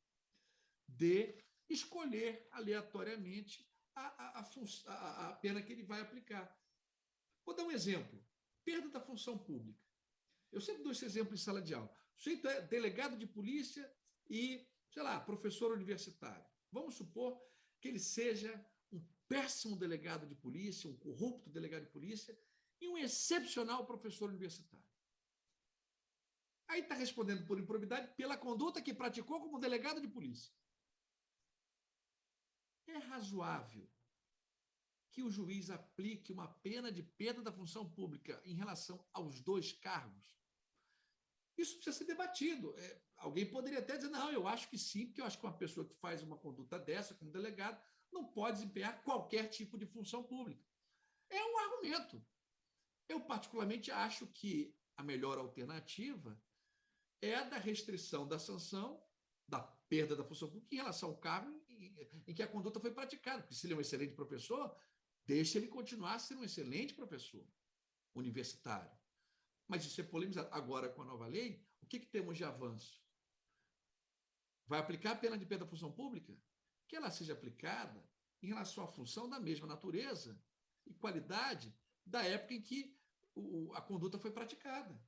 de escolher aleatoriamente a pena que ele vai aplicar. Vou dar um exemplo. Perda da função pública. Eu sempre dou esse exemplo em sala de aula. O sujeito é delegado de polícia e, professor universitário. Vamos supor que ele seja um péssimo delegado de polícia, um corrupto delegado de polícia e um excepcional professor universitário. Aí está respondendo por improbidade pela conduta que praticou como delegado de polícia. É razoável que o juiz aplique uma pena de perda da função pública em relação aos dois cargos? Isso precisa ser debatido. Alguém poderia até dizer, não, eu acho que sim, porque eu acho que uma pessoa que faz uma conduta dessa como delegado não pode desempenhar qualquer tipo de função pública. É um argumento. Eu, particularmente, acho que a melhor alternativa é a da restrição da sanção, da perda da função pública em relação ao cargo em que a conduta foi praticada. Porque se ele é um excelente professor, deixa ele continuar sendo um excelente professor universitário. Mas isso é polemizado. Agora, com a nova lei, o que temos de avanço? Vai aplicar a pena de perda da função pública? Que ela seja aplicada em relação à função da mesma natureza e qualidade da época em que a conduta foi praticada.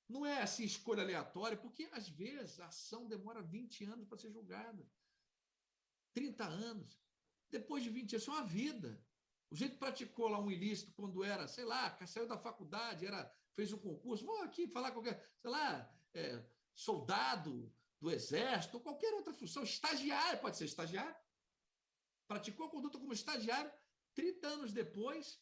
Não é assim escolha aleatória, porque às vezes a ação demora 20 anos para ser julgada. 30 anos. Depois de 20 anos, isso é uma vida. O jeito praticou lá um ilícito quando era, saiu da faculdade, fez um concurso, vou aqui falar qualquer, soldado do exército, ou qualquer outra função, estagiário, pode ser estagiário. Praticou a conduta como estagiário, 30 anos depois,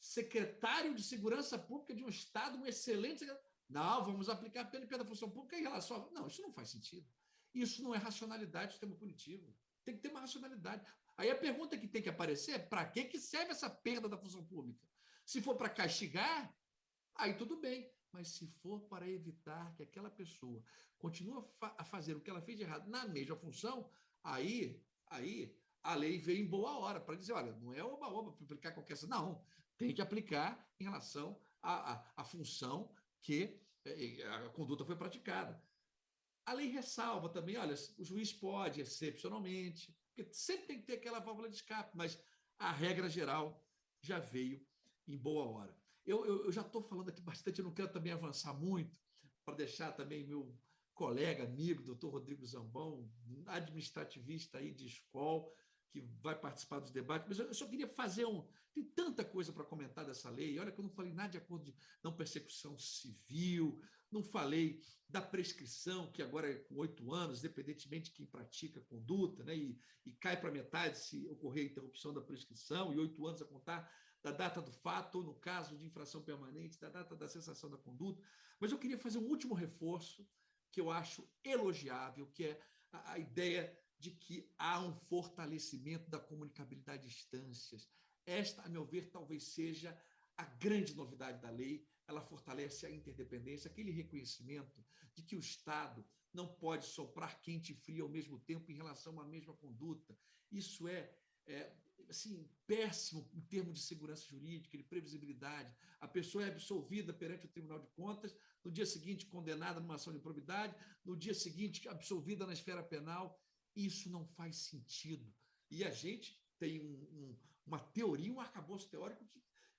secretário de Segurança Pública de um Estado, um excelente secretário. Não, vamos aplicar a pena de perda da função pública em relação a... Não, isso não faz sentido. Isso não é racionalidade do sistema punitivo. Tem que ter uma racionalidade. Aí a pergunta que tem que aparecer é para que serve essa perda da função pública? Se for para castigar, aí tudo bem. Mas se for para evitar que aquela pessoa continue a fazer o que ela fez de errado na mesma função, aí a lei veio em boa hora para dizer, olha, não é oba-oba para aplicar qualquer... Não, tem que aplicar em relação à função que a conduta foi praticada. A lei ressalva também, olha, o juiz pode, excepcionalmente, porque sempre tem que ter aquela válvula de escape, mas a regra geral já veio em boa hora. Eu já estou falando aqui bastante, eu não quero também avançar muito, para deixar também meu colega, amigo, doutor Rodrigo Zambão, administrativista aí de escola, que vai participar dos debates, mas eu só queria fazer Tem tanta coisa para comentar dessa lei. Olha que eu não falei nada de acordo de não persecução civil, não falei da prescrição, que agora é com 8 anos, independentemente de quem pratica a conduta, né? E cai para metade se ocorrer a interrupção da prescrição, e 8 anos a contar da data do fato, ou no caso de infração permanente, da data da cessação da conduta. Mas eu queria fazer um último reforço, que eu acho elogiável, que é a ideia de que há um fortalecimento da comunicabilidade de instâncias. Esta, a meu ver, talvez seja a grande novidade da lei. Ela fortalece a interdependência, aquele reconhecimento de que o Estado não pode soprar quente e frio ao mesmo tempo em relação a uma mesma conduta. Isso é assim, péssimo em termos de segurança jurídica, de previsibilidade. A pessoa é absolvida perante o Tribunal de Contas, no dia seguinte condenada numa ação de improbidade, no dia seguinte absolvida na esfera penal. Isso não faz sentido. E a gente tem uma teoria, um arcabouço teórico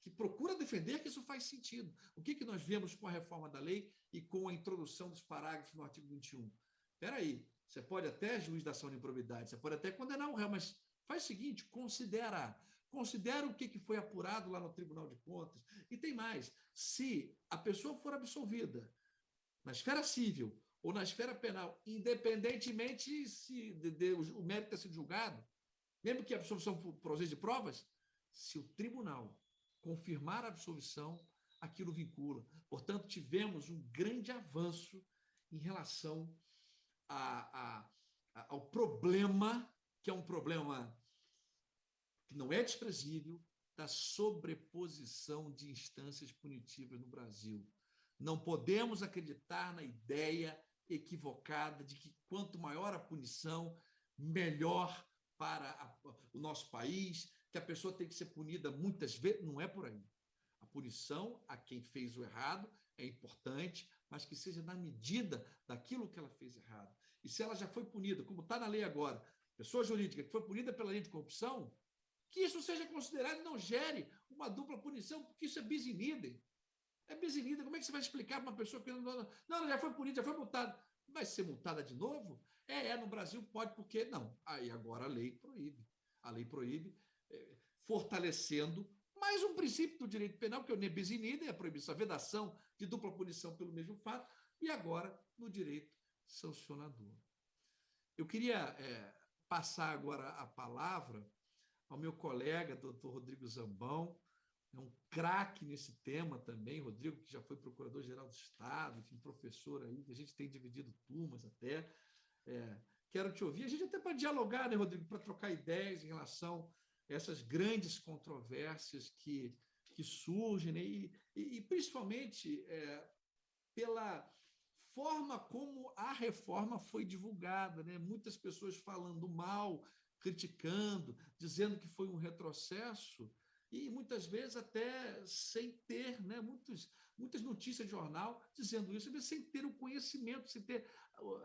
que procura defender que isso faz sentido. O que nós vemos com a reforma da lei e com a introdução dos parágrafos no artigo 21? Espera aí, você pode até juiz da ação de improbidade, você pode até condenar o réu, mas faz o seguinte, considera o que foi apurado lá no Tribunal de Contas. E tem mais, se a pessoa for absolvida na esfera civil ou na esfera penal, independentemente se o mérito ter sido julgado, mesmo que a absolvição por ausência de provas, se o tribunal confirmar a absolvição, aquilo vincula. Portanto, tivemos um grande avanço em relação ao problema, que é um problema que não é desprezível, da sobreposição de instâncias punitivas no Brasil. Não podemos acreditar na ideia equivocada de que quanto maior a punição, melhor para o nosso país, que a pessoa tem que ser punida muitas vezes. Não é por aí. A punição a quem fez o errado é importante, mas que seja na medida daquilo que ela fez errado. E se ela já foi punida, como está na lei agora, pessoa jurídica que foi punida pela lei de corrupção, que isso seja considerado e não gere uma dupla punição, porque isso é bis in idem. É bis in idem. Como é que você vai explicar para uma pessoa que não, ela já foi punida, já foi multada? Vai ser multada de novo? No Brasil pode, porque não. Aí agora a lei proíbe. A lei proíbe, fortalecendo mais um princípio do direito penal, que é o ne bis in idem, a proibição, a vedação de dupla punição pelo mesmo fato, e agora no direito sancionador. Eu queria passar agora a palavra ao meu colega, doutor Rodrigo Zambão, é um craque nesse tema também, Rodrigo, que já foi procurador-geral do Estado, enfim, professor aí, a gente tem dividido turmas até. Quero te ouvir, a gente até para dialogar, né, Rodrigo, para trocar ideias em relação a essas grandes controvérsias que surgem, né, e principalmente pela forma como a reforma foi divulgada, né? Muitas pessoas falando mal, criticando, dizendo que foi um retrocesso, e muitas vezes até sem ter, né, muitas notícias de jornal dizendo isso, sem ter o conhecimento, sem ter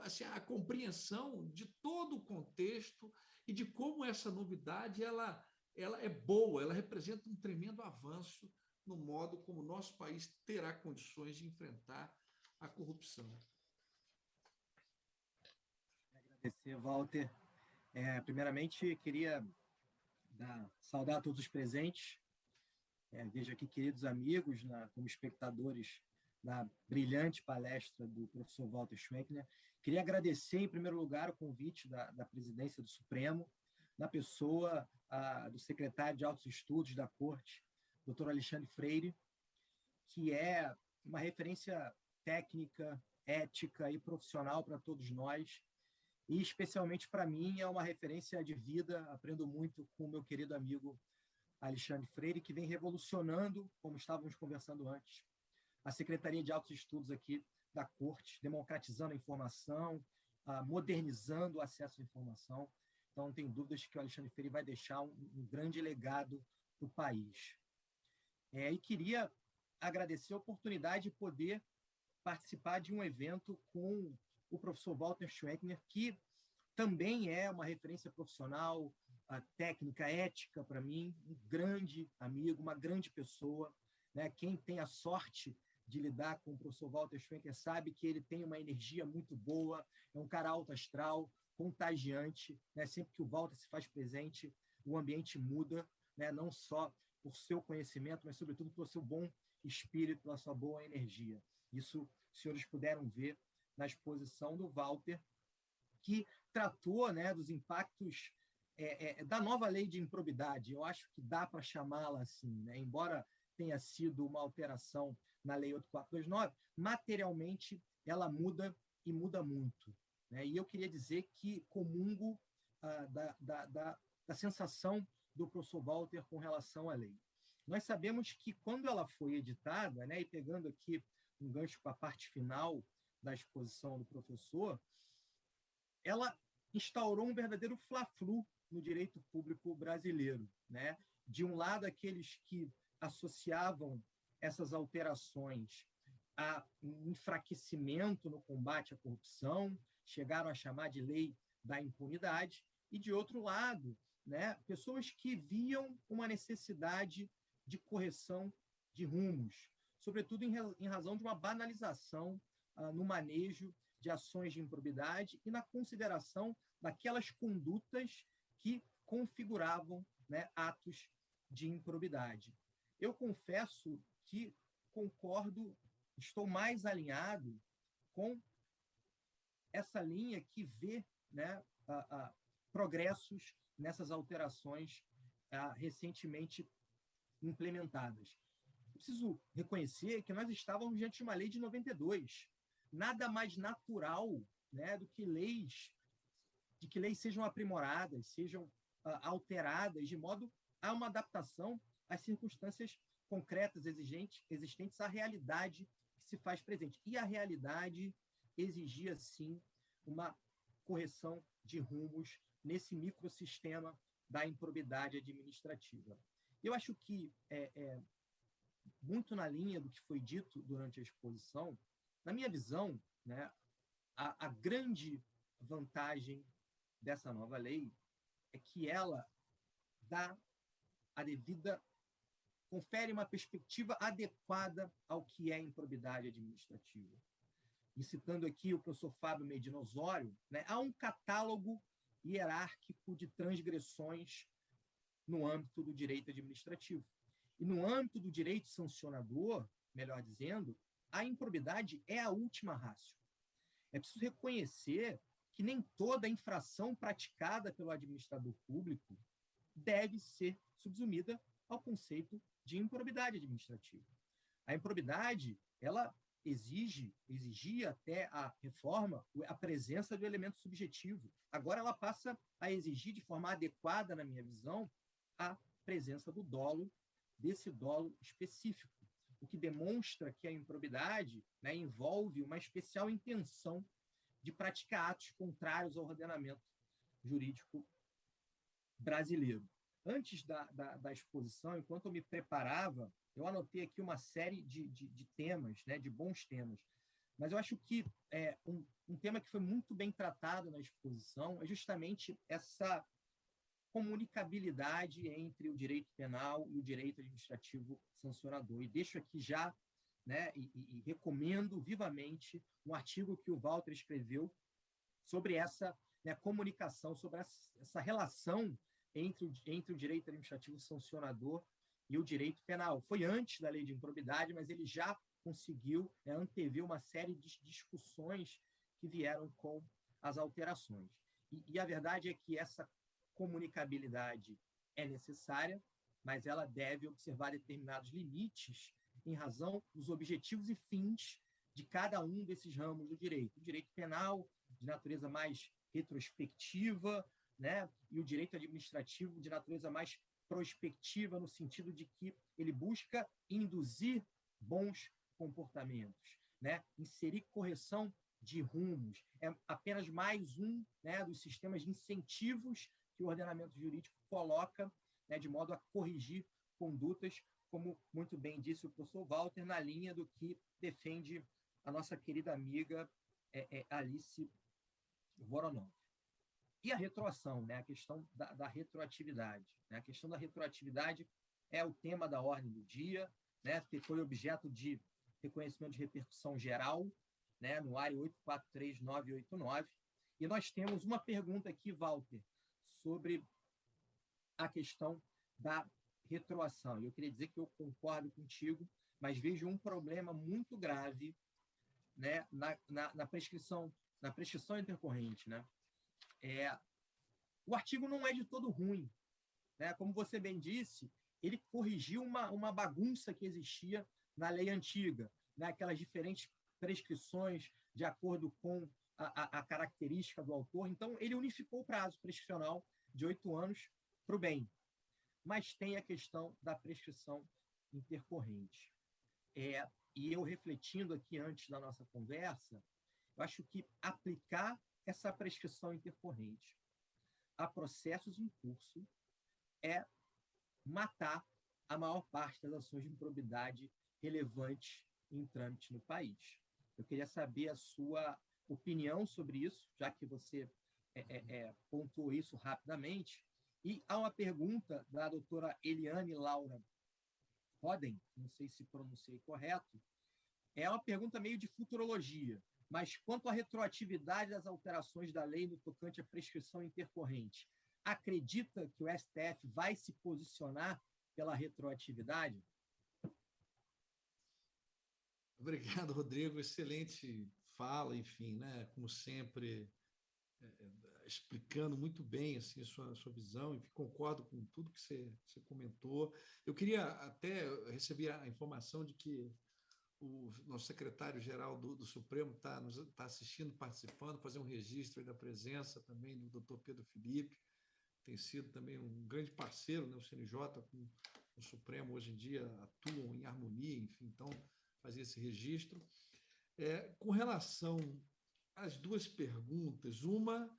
assim, a compreensão de todo o contexto e de como essa novidade ela é boa, ela representa um tremendo avanço no modo como o nosso país terá condições de enfrentar a corrupção. Agradecer, Walter. Primeiramente, queria saudar a todos os presentes. Vejo aqui queridos amigos como espectadores da brilhante palestra do professor Walter Schwenkner. Queria agradecer, em primeiro lugar, o convite da presidência do Supremo, na pessoa do secretário de Altos Estudos da Corte, doutor Alexandre Freire, que é uma referência técnica, ética e profissional para todos nós, e especialmente para mim é uma referência de vida. Aprendo muito com o meu querido amigo Alexandre Freire, que vem revolucionando, como estávamos conversando antes, a Secretaria de Altos Estudos aqui da Corte, democratizando a informação, modernizando o acesso à informação. Então, não tenho dúvidas que o Alexandre Freire vai deixar um grande legado para o país. E queria agradecer a oportunidade de poder participar de um evento com o professor Walter Schwenkner, que também é uma referência profissional, técnica, ética para mim, um grande amigo, uma grande pessoa, né? Quem tem a sorte de lidar com o professor Walter Schwenkner sabe que ele tem uma energia muito boa, é um cara alto astral, contagiante, né? Sempre que o Walter se faz presente, o ambiente muda, né? Não só por seu conhecimento, mas sobretudo pelo seu bom espírito, pela sua boa energia. Isso os senhores puderam ver na exposição do Walter, que tratou, né, dos impactos da nova lei de improbidade. Eu acho que dá para chamá-la assim, né? Embora tenha sido uma alteração na Lei 8429, materialmente ela muda e muda muito, né? E eu queria dizer que comungo da sensação do professor Walter com relação à lei. Nós sabemos que quando ela foi editada, né, e pegando aqui um gancho para a parte final da exposição do professor, ela instaurou um verdadeiro fla-flu no direito público brasileiro, né? De um lado, aqueles que associavam essas alterações a um enfraquecimento no combate à corrupção, chegaram a chamar de lei da impunidade, e, de outro lado, né, pessoas que viam uma necessidade de correção de rumos, sobretudo em razão de uma banalização no manejo de ações de improbidade e na consideração daquelas condutas que configuravam, né, atos de improbidade. Eu confesso que concordo, estou mais alinhado com essa linha que vê, né, progressos nessas alterações recentemente implementadas. Preciso reconhecer que nós estávamos diante de uma lei de 92. Nada mais natural, né, do que leis sejam aprimoradas, sejam alteradas, de modo a uma adaptação às circunstâncias concretas existentes à realidade que se faz presente. E a realidade exigia, sim, uma correção de rumos nesse microsistema da improbidade administrativa. Eu acho que, muito na linha do que foi dito durante a exposição, na minha visão, né, a grande vantagem dessa nova lei é que ela confere uma perspectiva adequada ao que é improbidade administrativa. E citando aqui o professor Fábio Medina Osório, né, há um catálogo hierárquico de transgressões no âmbito do direito administrativo. E no âmbito do direito sancionador, melhor dizendo, a improbidade é a última ratio. É preciso reconhecer que nem toda infração praticada pelo administrador público deve ser subsumida ao conceito de improbidade administrativa. A improbidade, ela exigia até a reforma a presença do elemento subjetivo. Agora ela passa a exigir de forma adequada, na minha visão, a presença do dolo, desse dolo específico, o que demonstra que a improbidade, né, envolve uma especial intenção de praticar atos contrários ao ordenamento jurídico brasileiro. Antes da exposição, enquanto eu me preparava, eu anotei aqui uma série de temas, né, de bons temas, mas eu acho que um tema que foi muito bem tratado na exposição é justamente essa comunicabilidade entre o direito penal e o direito administrativo sancionador. E deixo aqui já, né, e recomendo vivamente um artigo que o Walter escreveu sobre essa, né, comunicação, sobre essa relação entre o direito administrativo sancionador e o direito penal. Foi antes da lei de improbidade, mas ele já conseguiu, né, antever uma série de discussões que vieram com as alterações. E a verdade é que essa comunicabilidade é necessária, mas ela deve observar determinados limites em razão dos objetivos e fins de cada um desses ramos do direito. O direito penal, de natureza mais retrospectiva, né? E o direito administrativo de natureza mais prospectiva, no sentido de que ele busca induzir bons comportamentos, né? Inserir correção de rumos. É apenas mais um, né, dos sistemas de incentivos que o ordenamento jurídico coloca, né, de modo a corrigir condutas, como muito bem disse o professor Walter, na linha do que defende a nossa querida amiga Alice Voronov. E a retroação, né? A questão da retroatividade. Né? A questão da retroatividade é o tema da ordem do dia, né? Que foi objeto de reconhecimento de repercussão geral, né? No área 843989. E nós temos uma pergunta aqui, Walter, sobre a questão da retroação. Eu queria dizer que eu concordo contigo, mas vejo um problema muito grave, né? na prescrição intercorrente, né? O artigo não é de todo ruim, né? Como você bem disse, ele corrigiu uma bagunça que existia na lei antiga, né? Aquelas diferentes prescrições de acordo com a característica do autor. Então, ele unificou o prazo prescricional de 8 anos para o bem. Mas tem a questão da prescrição intercorrente. E eu, refletindo aqui antes da nossa conversa, eu acho que aplicar essa prescrição intercorrente a processos em curso é matar a maior parte das ações de improbidade relevantes em trâmite no país. Eu queria saber a sua opinião sobre isso, já que você pontuou isso rapidamente. E há uma pergunta da doutora Eliane Laura Roden, não sei se pronunciei correto, é uma pergunta meio de futurologia, mas quanto à retroatividade das alterações da lei no tocante à prescrição intercorrente, acredita que o STF vai se posicionar pela retroatividade? Obrigado, Rodrigo. Excelente fala, enfim, né? Como sempre, explicando muito bem assim, a sua visão, e concordo com tudo que você comentou. Eu queria até receber a informação de que o nosso secretário-geral do Supremo está assistindo, participando, fazer um registro da presença também do doutor Pedro Felipe, tem sido também um grande parceiro, né? O CNJ com o Supremo hoje em dia atuam em harmonia, enfim, então fazer esse registro. Com relação às duas perguntas, uma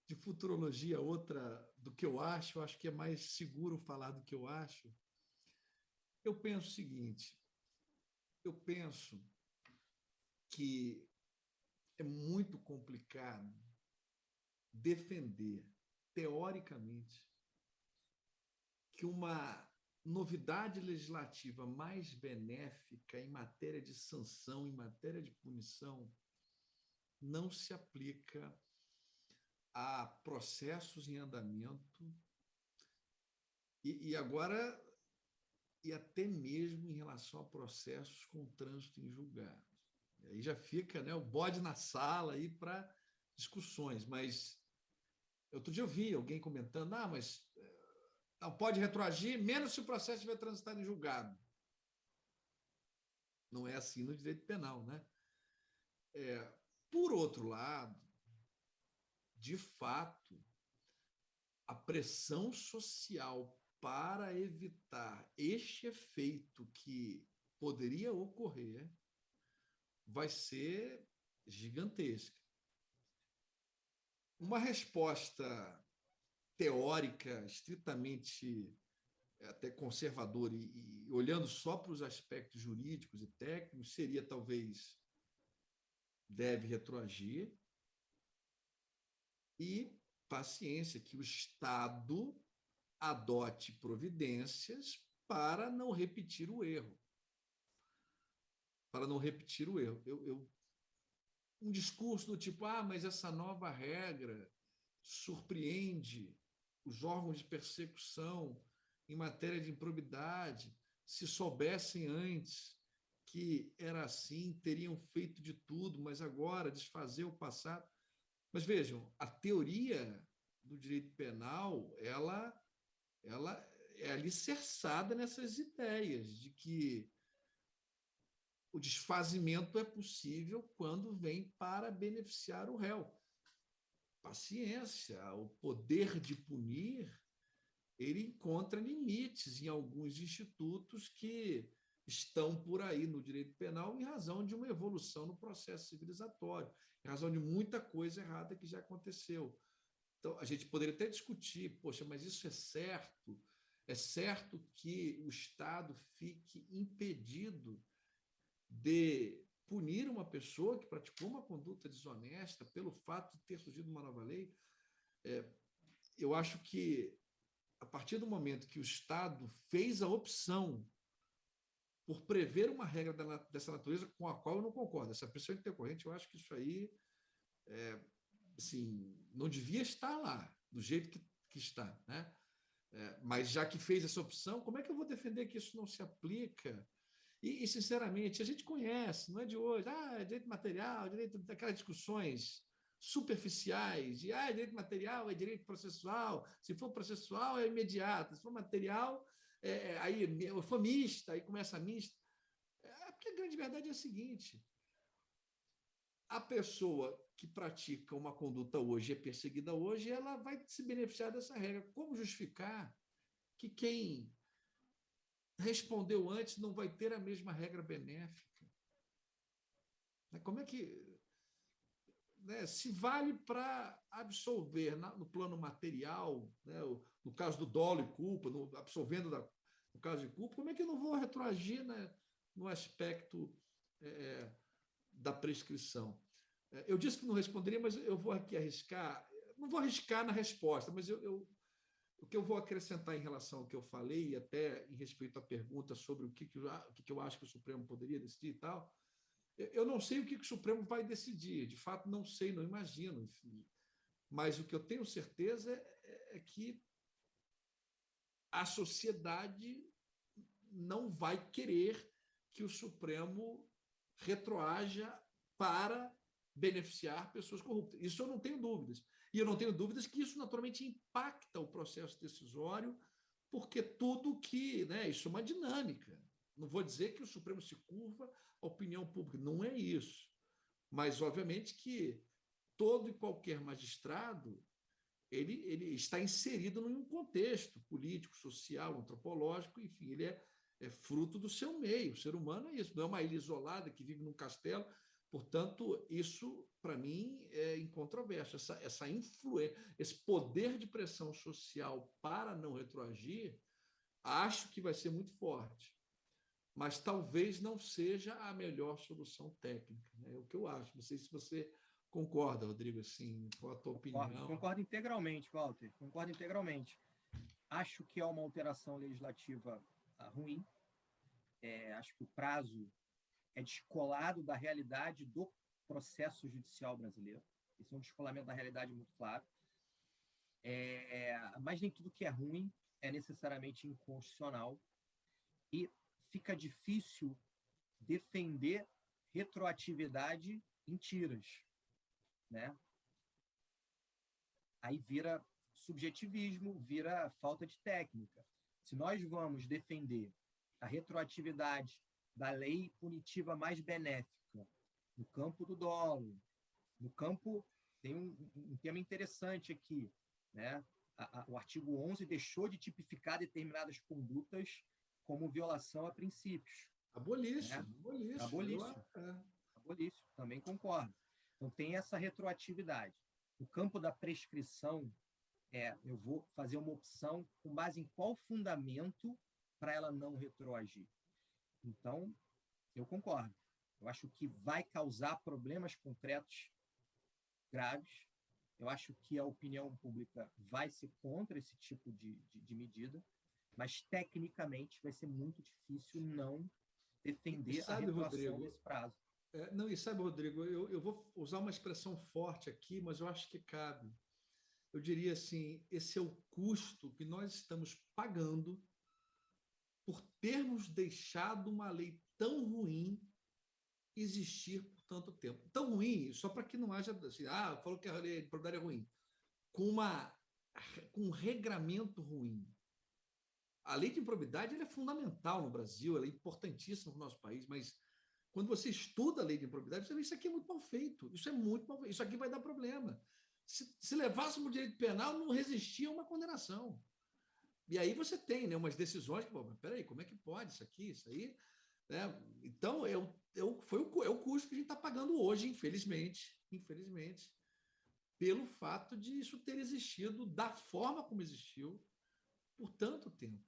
de futurologia, outra do que eu acho que é mais seguro falar do que eu acho. Eu penso o seguinte, eu penso que é muito complicado defender, teoricamente, que uma novidade legislativa mais benéfica em matéria de sanção, em matéria de punição, não se aplica a processos em andamento e agora e até mesmo em relação a processos com trânsito em julgado. E aí já fica, né, o bode na sala aí para discussões, mas outro dia eu vi alguém comentando, mas não pode retroagir, menos se o processo estiver transitado em julgado. Não é assim no direito penal, né? Por outro lado, de fato, a pressão social para evitar este efeito que poderia ocorrer vai ser gigantesca. Uma resposta teórica, estritamente até conservadora e olhando só para os aspectos jurídicos e técnicos, seria talvez deve retroagir e paciência, que o Estado adote providências para não repetir o erro. Para não repetir o erro. Um discurso do tipo, mas essa nova regra surpreende os órgãos de persecução em matéria de improbidade. Se soubessem antes que era assim, teriam feito de tudo, mas agora desfazer o passado. Mas vejam, a teoria do direito penal, ela é alicerçada nessas ideias de que o desfazimento é possível quando vem para beneficiar o réu. paciência, o poder de punir, ele encontra limites em alguns institutos que estão por aí no direito penal em razão de uma evolução no processo civilizatório, em razão de muita coisa errada que já aconteceu. Então, a gente poderia até discutir, poxa, mas isso é certo? É certo que o Estado fique impedido de punir uma pessoa que praticou uma conduta desonesta pelo fato de ter surgido uma nova lei? Eu acho que, a partir do momento que o Estado fez a opção por prever uma regra dessa natureza com a qual eu não concordo, essa pressão intercorrente, eu acho que isso aí assim, não devia estar lá, do jeito que está, né? Mas já que fez essa opção, como é que eu vou defender que isso não se aplica? E, sinceramente, a gente conhece, não é de hoje, direito material, direito daquelas discussões superficiais, de direito material é direito processual, se for processual é imediato, se for material, aí for mista, aí começa a mista. Porque a grande verdade é a seguinte: a pessoa que pratica uma conduta hoje, é perseguida hoje, ela vai se beneficiar dessa regra. Como justificar que quem respondeu antes não vai ter a mesma regra benéfica? Como é que... se vale para absolver no plano material, no caso do dolo e culpa, absolvendo no caso de culpa, como é que eu não vou retroagir no aspecto da prescrição? Eu disse que não responderia, mas eu vou aqui arriscar. Não vou arriscar na resposta, mas o que eu vou acrescentar em relação ao que eu falei, e até em respeito à pergunta sobre o que eu acho que o Supremo poderia decidir e tal, eu não sei o que o Supremo vai decidir. De fato, não sei, não imagino. Enfim. Mas o que eu tenho certeza é que a sociedade não vai querer que o Supremo retroaja para beneficiar pessoas corruptas. Isso eu não tenho dúvidas. E eu não tenho dúvidas que isso naturalmente impacta o processo decisório, porque tudo que... isso é uma dinâmica. Não vou dizer que o Supremo se curva à opinião pública, não é isso. Mas, obviamente, que todo e qualquer magistrado ele está inserido num contexto político, social, antropológico, enfim, ele é fruto do seu meio. O ser humano é isso, não é uma ilha isolada que vive num castelo. Portanto, isso, para mim, é incontroverso. Essa influência, esse poder de pressão social para não retroagir, acho que vai ser muito forte. Mas talvez não seja a melhor solução técnica. É o que eu acho. Não sei se você concorda, Rodrigo, assim, com a tua opinião. Concordo integralmente, Walter. Concordo integralmente. Acho que é uma alteração legislativa ruim. Acho que o prazo é descolado da realidade do processo judicial brasileiro. Esse é um descolamento da realidade muito claro. Mas nem tudo que é ruim é necessariamente inconstitucional. E fica difícil defender retroatividade em tiras, né? Aí vira subjetivismo, vira falta de técnica. Se nós vamos defender a retroatividade da lei punitiva mais benéfica no campo do dolo, no campo... Tem um tema interessante aqui, né? O artigo 11 deixou de tipificar determinadas condutas como violação a princípios. Abolício. Também concordo. Então, tem essa retroatividade. No campo da prescrição, eu vou fazer uma opção com base em qual fundamento para ela não retroagir. Então, eu concordo. Eu acho que vai causar problemas concretos graves. Eu acho que a opinião pública vai ser contra esse tipo de medida, mas, tecnicamente, vai ser muito difícil não defender a retroação, Rodrigo, desse prazo. Não, e sabe, Rodrigo, eu vou usar uma expressão forte aqui, mas eu acho que cabe. Eu diria assim, esse é o custo que nós estamos pagando por termos deixado uma lei tão ruim existir por tanto tempo. Tão ruim, só para que não haja assim, falou que a lei de improbidade é ruim, com um regramento ruim. A lei de improbidade ela é fundamental no Brasil, ela é importantíssima no nosso país, mas quando você estuda a lei de improbidade, você vê que isso aqui é muito mal feito, isso é muito mal feito, isso aqui vai dar problema. Se levássemos o direito penal, não resistia a uma condenação. E aí você tem, né, umas decisões que, mas peraí, como é que pode isso aqui, isso aí? Né? Então, é o custo que a gente está pagando hoje, infelizmente, pelo fato de isso ter existido da forma como existiu por tanto tempo.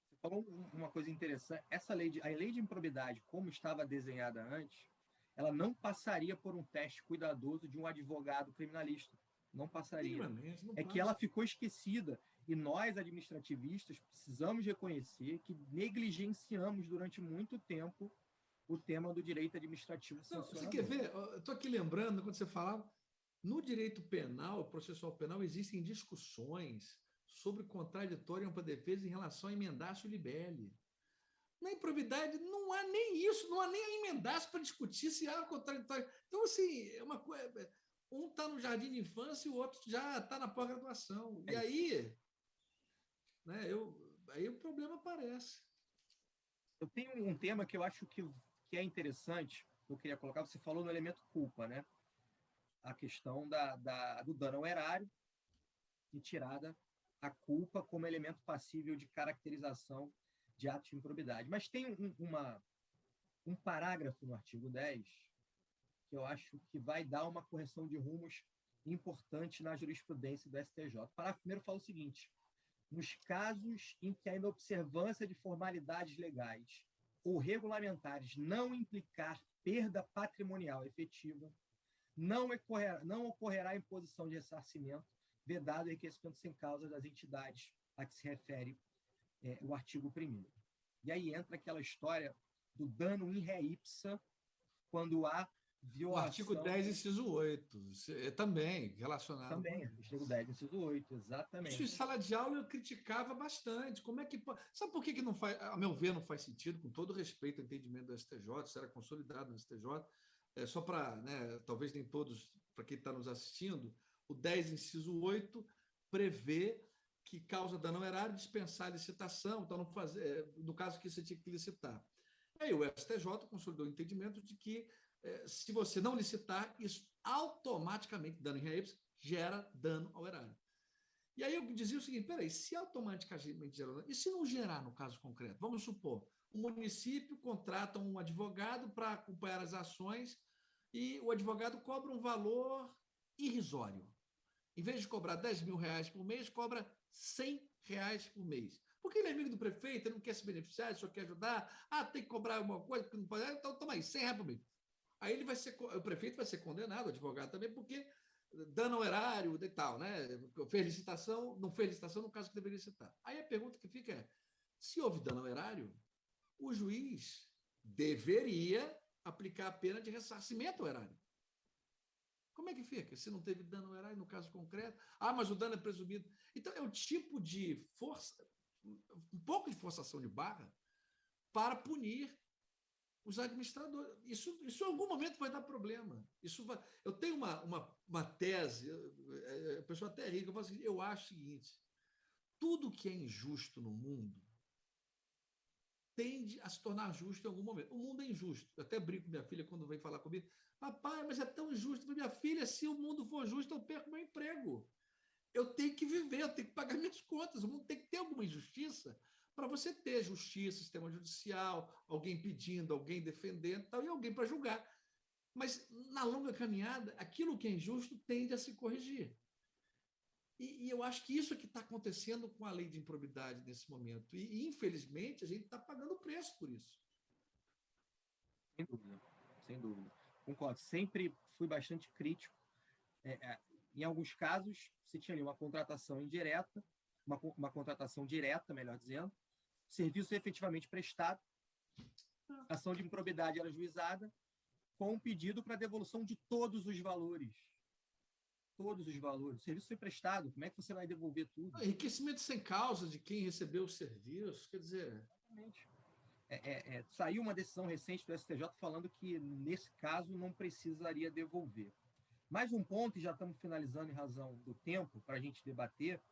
Você falou uma coisa interessante. A lei de improbidade, como estava desenhada antes, ela não passaria por um teste cuidadoso de um advogado criminalista. Não passaria. É que ela ficou esquecida. E nós, administrativistas, precisamos reconhecer que negligenciamos durante muito tempo o tema do direito administrativo sancionador. Você quer ver? Eu estou aqui lembrando, quando você falava, no direito penal, processual penal, existem discussões sobre contraditório e ampla defesa em relação a emendácio libelli. Na improbidade, não há nem isso, não há nem emendácio para discutir se há contraditório. Então, assim, é uma coisa. Um está no jardim de infância e o outro já está na pós-graduação. E aí, né, aí o problema aparece. Eu tenho um tema que eu acho que é interessante, que eu queria colocar. Você falou no elemento culpa, né? A questão do dano ao erário e tirada a culpa como elemento passível de caracterização de ato de improbidade. Mas tem um parágrafo no artigo 10 que eu acho que vai dar uma correção de rumos importante na jurisprudência do STJ. O parágrafo primeiro fala o seguinte: nos casos em que a inobservância de formalidades legais ou regulamentares não implicar perda patrimonial efetiva, não ocorrerá imposição de ressarcimento, vedado o enriquecimento sem causa das entidades a que se refere o artigo 1º. E aí entra aquela história do dano in re ipsa, quando há violação... O artigo 10, inciso 8, também relacionado... Também, artigo 10, inciso 8, exatamente. Isso em sala de aula eu criticava bastante. Como é que pode... Sabe por que não faz, a meu ver, não faz sentido, com todo respeito ao entendimento do STJ, isso era consolidado no STJ, só para, né, talvez nem todos, para quem está nos assistindo, o 10, inciso 8, prevê que causa dano ao erário dispensar a licitação, então não fazer, no caso que você tinha que licitar. Aí o STJ consolidou o entendimento de que se você não licitar, isso automaticamente, dano em re ipsa, gera dano ao erário. E aí eu dizia o seguinte, peraí, se automaticamente gera dano, e se não gerar no caso concreto? Vamos supor, o município contrata um advogado para acompanhar as ações e o advogado cobra um valor irrisório. Em vez de cobrar R$10.000 por mês, cobra R$100 por mês. Porque ele é amigo do prefeito, ele não quer se beneficiar, ele só quer ajudar. Tem que cobrar alguma coisa, porque não pode. Então, toma aí, R$100 por mês. Aí o prefeito vai ser condenado, o advogado também, porque dano ao erário e tal, né? Fez licitação, não fez licitação no caso que deveria licitar. Aí a pergunta que fica é, se houve dano ao erário, o juiz deveria aplicar a pena de ressarcimento ao erário. Como é que fica? Se não teve dano ao erário no caso concreto? Mas o dano é presumido. Então, é o tipo de força, um pouco de forçação de barra para punir os administradores. Isso em algum momento vai dar problema. Eu tenho uma tese, a pessoa até ri, eu acho o seguinte, tudo que é injusto no mundo tende a se tornar justo em algum momento. O mundo é injusto. Eu até brinco com minha filha quando vem falar comigo, papai, mas é tão injusto. Minha filha, se o mundo for justo, eu perco meu emprego. Eu tenho que viver, eu tenho que pagar minhas contas. O mundo tem que ter alguma injustiça para você ter justiça, sistema judicial, alguém pedindo, alguém defendendo, tal, e alguém para julgar. Mas, na longa caminhada, aquilo que é injusto tende a se corrigir. E eu acho que isso é que está acontecendo com a lei de improbidade nesse momento. E infelizmente, a gente está pagando o preço por isso. Sem dúvida, sem dúvida. Concordo. Sempre fui bastante crítico. Em alguns casos, você tinha ali uma contratação indireta, uma contratação direta, melhor dizendo, serviço efetivamente prestado, ação de improbidade era ajuizada, com um pedido para devolução de todos os valores. Todos os valores. O serviço foi prestado, como é que você vai devolver tudo? Enriquecimento sem causa de quem recebeu o serviço, quer dizer... Exatamente. Saiu uma decisão recente do STJ falando que, nesse caso, não precisaria devolver. Mais um ponto, e já estamos finalizando em razão do tempo para a gente debater,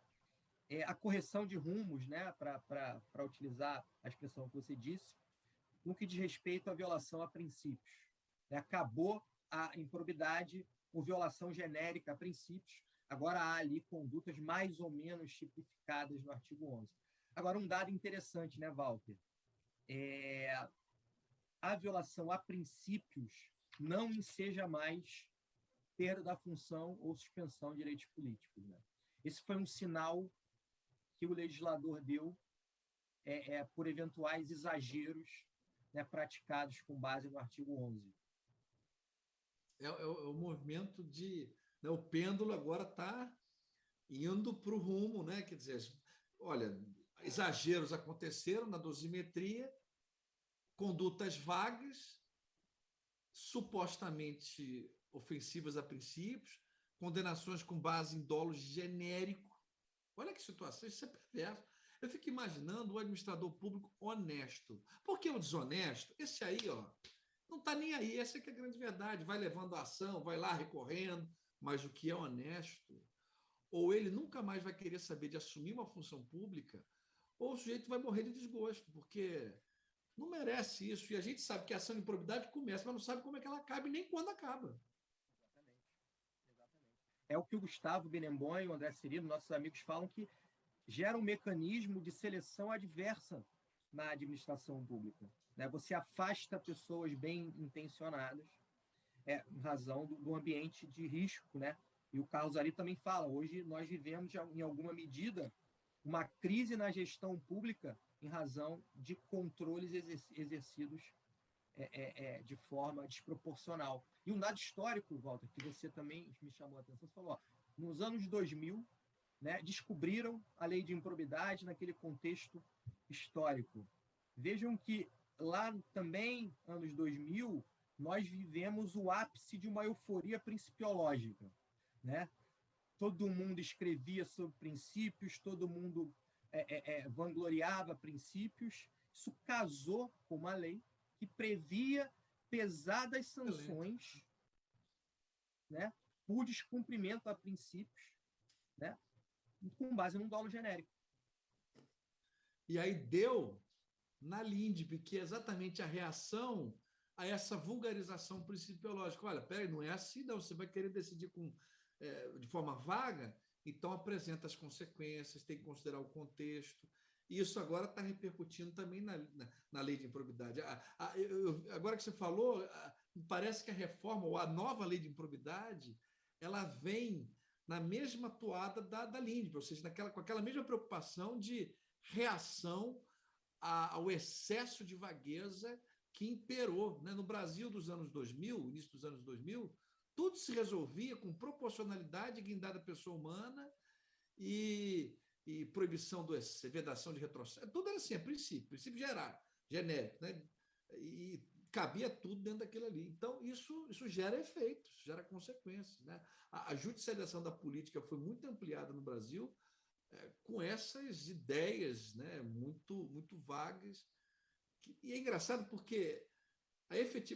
é a correção de rumos, né, para utilizar a expressão que você disse, no que diz respeito à violação a princípios. Acabou a improbidade por violação genérica a princípios. Agora há ali condutas mais ou menos tipificadas no artigo 11. Agora, um dado interessante, né, Walter? A violação a princípios não enseja mais perda da função ou suspensão de direitos políticos. Né? Esse foi um sinal que o legislador deu por eventuais exageros, né, praticados com base no artigo 11. É o movimento de... Né, o pêndulo agora está indo para o rumo, né? Quer dizer, olha, exageros aconteceram na dosimetria, condutas vagas, supostamente ofensivas a princípios, condenações com base em dolo genérico. Olha que situação, isso é perverso. Eu fico imaginando o administrador público honesto. Porque o desonesto, esse aí, não está nem aí, essa é que é a grande verdade. Vai levando a ação, vai lá recorrendo, mas o que é honesto, ou ele nunca mais vai querer saber de assumir uma função pública, ou o sujeito vai morrer de desgosto, porque não merece isso. E a gente sabe que a ação de improbidade começa, mas não sabe como é que ela acaba e nem quando acaba. É o que o Gustavo Benemboim e o André Cirilo, nossos amigos, falam, que gera um mecanismo de seleção adversa na administração pública. Né? Você afasta pessoas bem intencionadas em razão do ambiente de risco. Né? E o Carlos Ari também fala, hoje nós vivemos, em alguma medida, uma crise na gestão pública em razão de controles exercidos de forma desproporcional. E um dado histórico, Walter, que você também me chamou a atenção, você falou, nos anos 2000, né, descobriram a lei de improbidade naquele contexto histórico. Vejam que lá também, anos 2000, nós vivemos o ápice de uma euforia principiológica. Né? Todo mundo escrevia sobre princípios, todo mundo vangloriava princípios. Isso casou com uma lei que previa pesadas sanções, né, por descumprimento a princípios, né, com base num dolo genérico. E aí deu na LINDB, que é exatamente a reação a essa vulgarização principiológica. Olha, peraí, não é assim, não. Você vai querer decidir de forma vaga, então apresenta as consequências, tem que considerar o contexto. E isso agora está repercutindo também na lei de improbidade. Agora que você falou, parece que a reforma, ou a nova lei de improbidade, ela vem na mesma toada da LINDB, ou seja, com aquela mesma preocupação de reação ao excesso de vagueza que imperou. Né? No Brasil dos anos 2000, início dos anos 2000, tudo se resolvia com proporcionalidade guindada à pessoa humana e proibição vedação de retrocesso. Tudo era assim, princípio geral, genérico, né? E cabia tudo dentro daquilo ali. Então, isso gera efeitos, gera consequências. Né? A judicialização da política foi muito ampliada no Brasil com essas ideias, né, muito, muito vagas. E é engraçado porque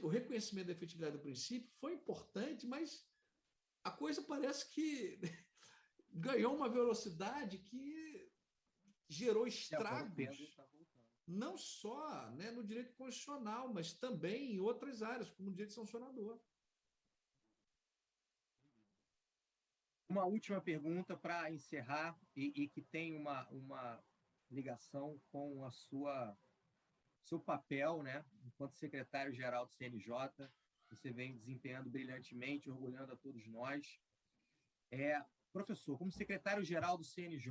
o reconhecimento da efetividade do princípio foi importante, mas a coisa parece que ganhou uma velocidade que gerou estragos, não só, né, no direito constitucional, mas também em outras áreas, como o direito sancionador. Uma última pergunta para encerrar e que tem uma ligação com seu papel, né, enquanto secretário-geral do CNJ. Você vem desempenhando brilhantemente, orgulhando a todos nós. Professor, como secretário-geral do CNJ,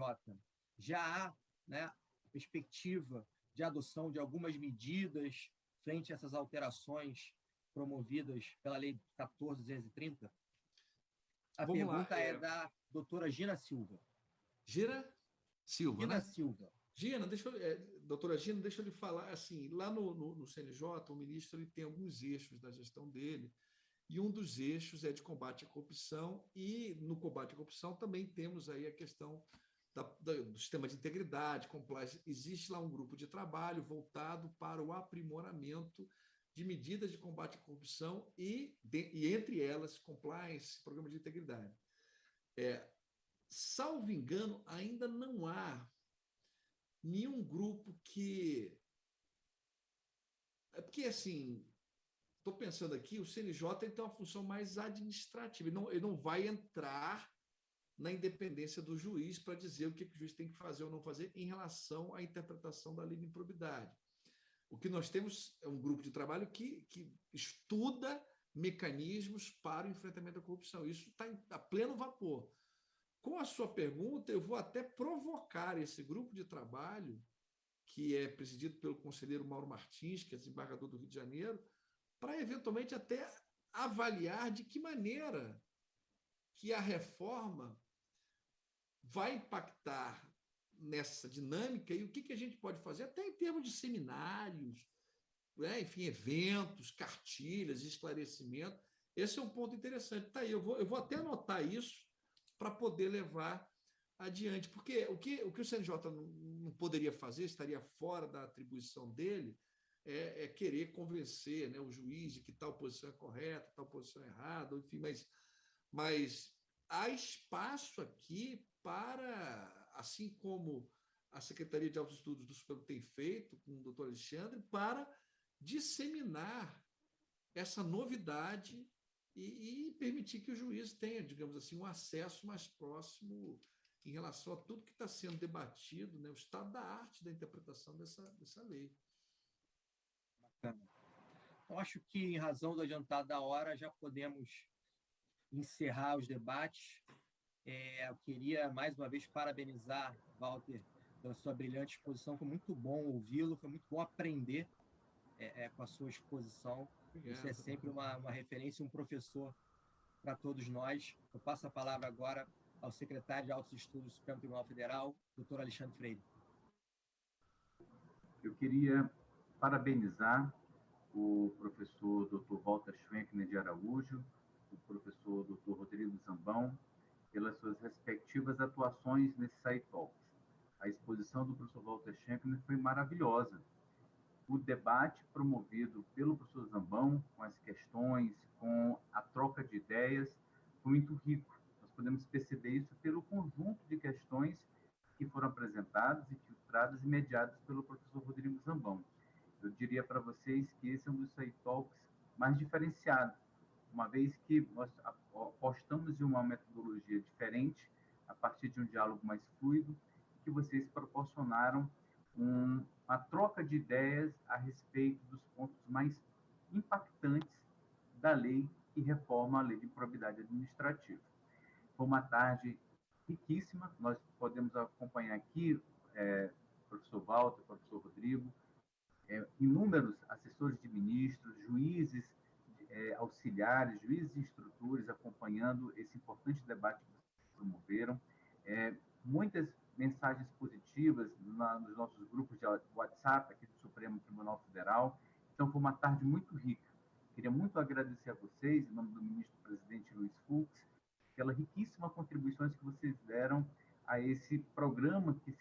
já há, né, perspectiva de adoção de algumas medidas frente a essas alterações promovidas pela Lei 14.230? A Vamos pergunta lá, é da doutora Gina Silva. Gina Silva, Gina né? Silva. Gina, doutora Gina, deixa eu lhe falar, assim, lá no CNJ, o ministro ele tem alguns eixos da gestão dele, e um dos eixos é de combate à corrupção, e no combate à corrupção também temos aí a questão do sistema de integridade, compliance. Existe lá um grupo de trabalho voltado para o aprimoramento de medidas de combate à corrupção e entre elas, compliance, programa de integridade. Salvo engano, ainda não há nenhum grupo que... Porque, assim, estou pensando aqui, o CNJ tem uma função mais administrativa, ele não vai entrar na independência do juiz para dizer o que o juiz tem que fazer ou não fazer em relação à interpretação da lei de improbidade. O que nós temos é um grupo de trabalho que estuda mecanismos para o enfrentamento da corrupção. Isso está a pleno vapor. Com a sua pergunta, eu vou até provocar esse grupo de trabalho, que é presidido pelo conselheiro Mauro Martins, que é desembargador do Rio de Janeiro, para eventualmente até avaliar de que maneira que a reforma vai impactar nessa dinâmica e o que a gente pode fazer, até em termos de seminários, né? Enfim, eventos, cartilhas, esclarecimento. Esse é um ponto interessante. Tá aí, eu vou até anotar isso para poder levar adiante, porque o que o CNJ não poderia fazer, estaria fora da atribuição dele, é querer convencer, né, o juiz de que tal posição é correta, tal posição é errada, enfim, mas há espaço aqui para, assim como a Secretaria de Altos Estudos do Supremo tem feito com o doutor Alexandre, para disseminar essa novidade e permitir que o juiz tenha, digamos assim, um acesso mais próximo em relação a tudo que está sendo debatido, né, o estado da arte da interpretação dessa lei. Bacana. Então, acho que, em razão do adiantado da hora, já podemos encerrar os debates. Eu queria, mais uma vez, parabenizar Walter pela sua brilhante exposição. Foi muito bom ouvi-lo, foi muito bom aprender com a sua exposição. Obrigado. Você é sempre uma referência, um professor para todos nós. Eu passo a palavra agora ao secretário de Altos Estudos do Supremo Tribunal Federal, doutor Alexandre Freire. Eu queria parabenizar o professor Dr. Walter Schwenkner de Araújo, o professor Dr. Rodrigo Zambão, pelas suas respectivas atuações nesse SciTalks. A exposição do professor Walter Schwenkner foi maravilhosa. O debate promovido pelo professor Zambão, com as questões, com a troca de ideias, foi muito rico. Nós podemos perceber isso pelo conjunto de questões que foram apresentadas e filtradas e mediadas pelo professor Rodrigo Zambão. Eu diria para vocês que esse é um dos SciTalks mais diferenciados, uma vez que nós apostamos em uma metodologia diferente, a partir de um diálogo mais fluido, que vocês proporcionaram uma troca de ideias a respeito dos pontos mais impactantes da lei que reforma a lei de improbidade administrativa. Foi uma tarde riquíssima, nós podemos acompanhar aqui, professor Walter, professor Rodrigo, inúmeros assessores de ministros, juízes auxiliares, juízes e instrutores acompanhando esse importante debate que vocês promoveram. Muitas mensagens positivas nos nossos grupos de WhatsApp aqui do Supremo Tribunal Federal. Então, foi uma tarde muito rica. Queria muito agradecer a vocês, em nome do ministro-presidente Luiz Fux, pelas riquíssimas contribuições que vocês deram a esse programa que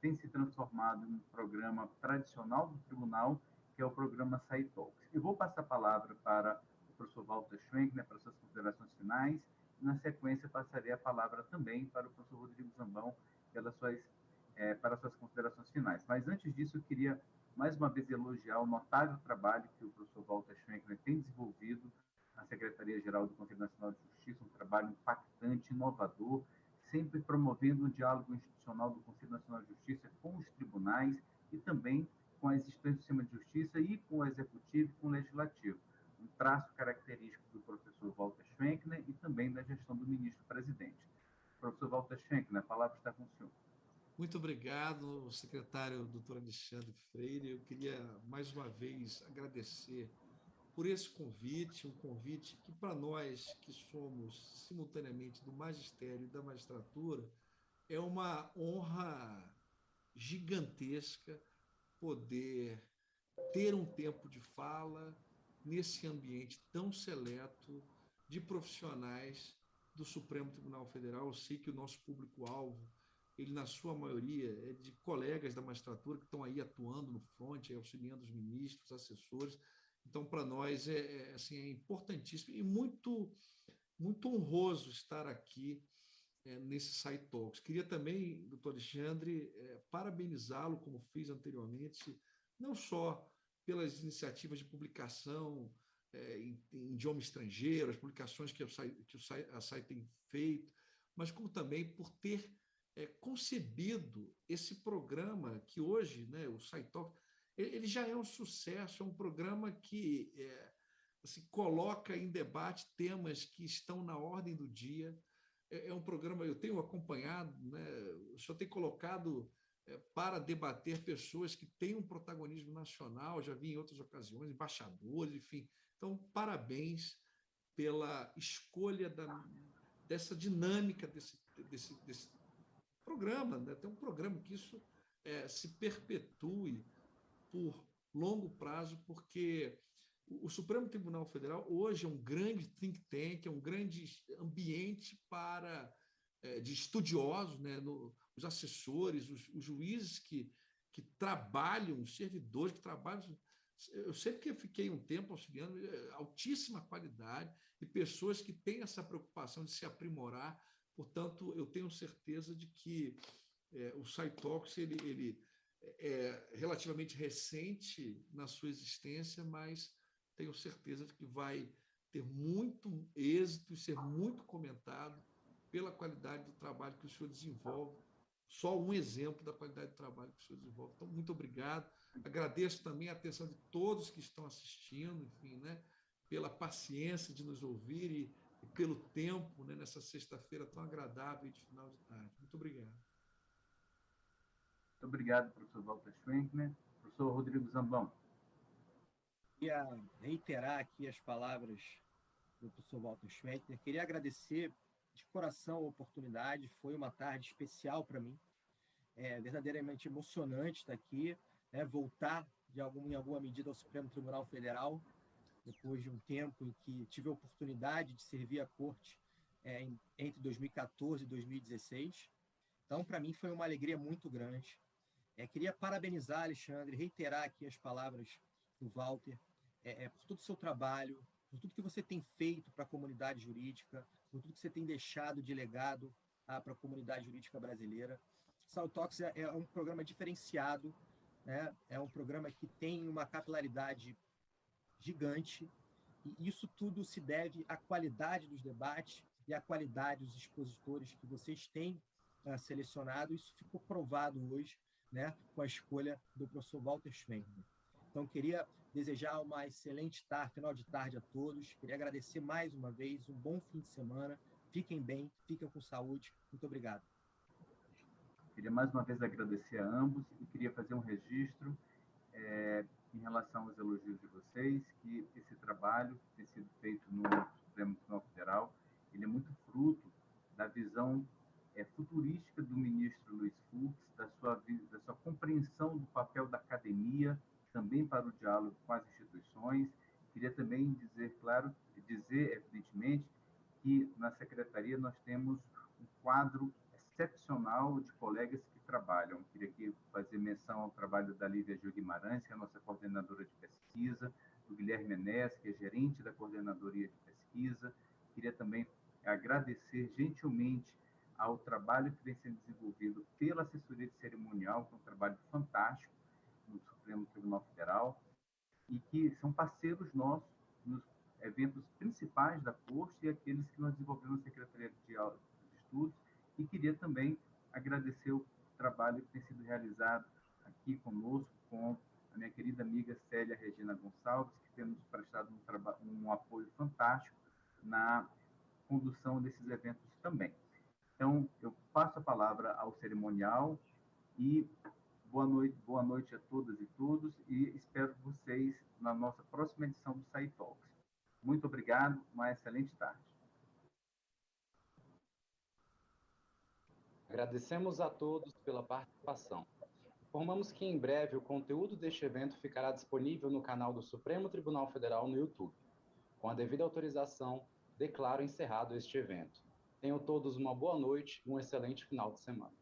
tem se transformado em um programa tradicional do tribunal, que é o programa SciTalks. Eu vou passar a palavra para o professor Walter Schwenkner, para suas considerações finais, e, na sequência, passarei a palavra também para o professor Rodrigo Zambão, para suas considerações finais. Mas, antes disso, eu queria, mais uma vez, elogiar o notável trabalho que o professor Walter Schwenkner tem desenvolvido na Secretaria-Geral do Conselho Nacional de Justiça, um trabalho impactante, inovador, sempre promovendo o diálogo institucional do Conselho Nacional de Justiça com os tribunais e também com as instituições do sistema de justiça e com o executivo e com o legislativo. Um traço característico do professor Walter Schwenkner e também da gestão do ministro-presidente. Professor Walter Schwenkner, a palavra está com o senhor. Muito obrigado, secretário doutor Alexandre Freire. Eu queria, mais uma vez, agradecer por esse convite, um convite que, para nós que somos simultaneamente do magistério e da magistratura, é uma honra gigantesca poder ter um tempo de fala nesse ambiente tão seleto de profissionais do Supremo Tribunal Federal. Eu sei que o nosso público-alvo, ele, na sua maioria, é de colegas da magistratura que estão aí atuando no front, auxiliando os ministros, assessores. Então, para nós, é importantíssimo e muito, muito honroso estar aqui nesse SciTalks. Queria também, doutor Alexandre, parabenizá-lo, como fiz anteriormente, não só pelas iniciativas de publicação em idioma estrangeiro, as publicações que a SAI tem feito, mas como também por ter concebido esse programa que hoje, né, o SciTalk, ele já é um sucesso, é um programa que assim, coloca em debate temas que estão na ordem do dia. É um programa, eu tenho acompanhado, né, o senhor tem colocado para debater pessoas que têm um protagonismo nacional, já vi em outras ocasiões, embaixadores, enfim. Então, parabéns pela escolha dessa dinâmica desse programa, né? Tem um programa que isso se perpetue por longo prazo, porque o Supremo Tribunal Federal hoje é um grande think tank, é um grande ambiente de estudiosos, né? Os assessores, os juízes que trabalham, os servidores que trabalham. Eu sempre que fiquei um tempo auxiliando, altíssima qualidade, e pessoas que têm essa preocupação de se aprimorar. Portanto, eu tenho certeza de que o SciTalks ele é relativamente recente na sua existência, mas tenho certeza de que vai ter muito êxito e ser muito comentado pela qualidade do trabalho que o senhor desenvolve. Só um exemplo da qualidade do trabalho que o senhor desenvolve. Então, muito obrigado. Agradeço também a atenção de todos que estão assistindo, enfim, né, pela paciência de nos ouvir e pelo tempo, né, nessa sexta-feira tão agradável e de final de tarde. Muito obrigado. Muito obrigado, professor Walter Schwenkner. Professor Rodrigo Zambão. Queria reiterar aqui as palavras do professor Walter Schwenkner. Queria agradecer de coração a oportunidade. Foi uma tarde especial para mim. É verdadeiramente emocionante estar aqui, né, voltar em alguma medida ao Supremo Tribunal Federal, depois de um tempo em que tive a oportunidade de servir a corte entre 2014 e 2016. Então, para mim, foi uma alegria muito grande. Queria parabenizar, Alexandre, reiterar aqui as palavras do Walter, por todo o seu trabalho, por tudo que você tem feito para a comunidade jurídica, por tudo que você tem deixado de legado para a comunidade jurídica brasileira. SciTalks é um programa diferenciado, né? É um programa que tem uma capilaridade gigante, e isso tudo se deve à qualidade dos debates e à qualidade dos expositores que vocês têm selecionado. Isso ficou provado hoje, né, com a escolha do professor Walter Schwenkner. Então, queria desejar uma excelente final de tarde a todos. Queria agradecer mais uma vez, um bom fim de semana. Fiquem bem, fiquem com saúde. Muito obrigado. Queria mais uma vez agradecer a ambos e queria fazer um registro em relação aos elogios de vocês, que esse trabalho que tem sido feito no Supremo Tribunal Federal, ele é muito fruto da visão futurística do ministro Luiz Fux, da sua compreensão do papel da academia, também para o diálogo com as instituições. Queria também dizer, evidentemente, que na Secretaria nós temos um quadro excepcional de colegas que trabalham. Queria aqui fazer menção ao trabalho da Lívia Gil Guimarães, que é a nossa coordenadora de pesquisa, do Guilherme Menés, que é gerente da coordenadoria de pesquisa. Queria também agradecer gentilmente ao trabalho que vem sendo desenvolvido pela assessoria de cerimonial, que é um trabalho fantástico no Supremo Tribunal Federal, e que são parceiros nossos nos eventos principais da Corte e aqueles que nós desenvolvemos na Secretaria de Estudos. E queria também agradecer o trabalho que tem sido realizado aqui conosco, com a minha querida amiga Célia Regina Gonçalves, que tem nos prestado um apoio fantástico na condução desses eventos também. Então, eu passo a palavra ao cerimonial e boa noite a todas e todos, e espero vocês na nossa próxima edição do SciTalks. Muito obrigado, uma excelente tarde. Agradecemos a todos pela participação. Informamos que em breve o conteúdo deste evento ficará disponível no canal do Supremo Tribunal Federal no YouTube. Com a devida autorização, declaro encerrado este evento. Tenham todos uma boa noite e um excelente final de semana.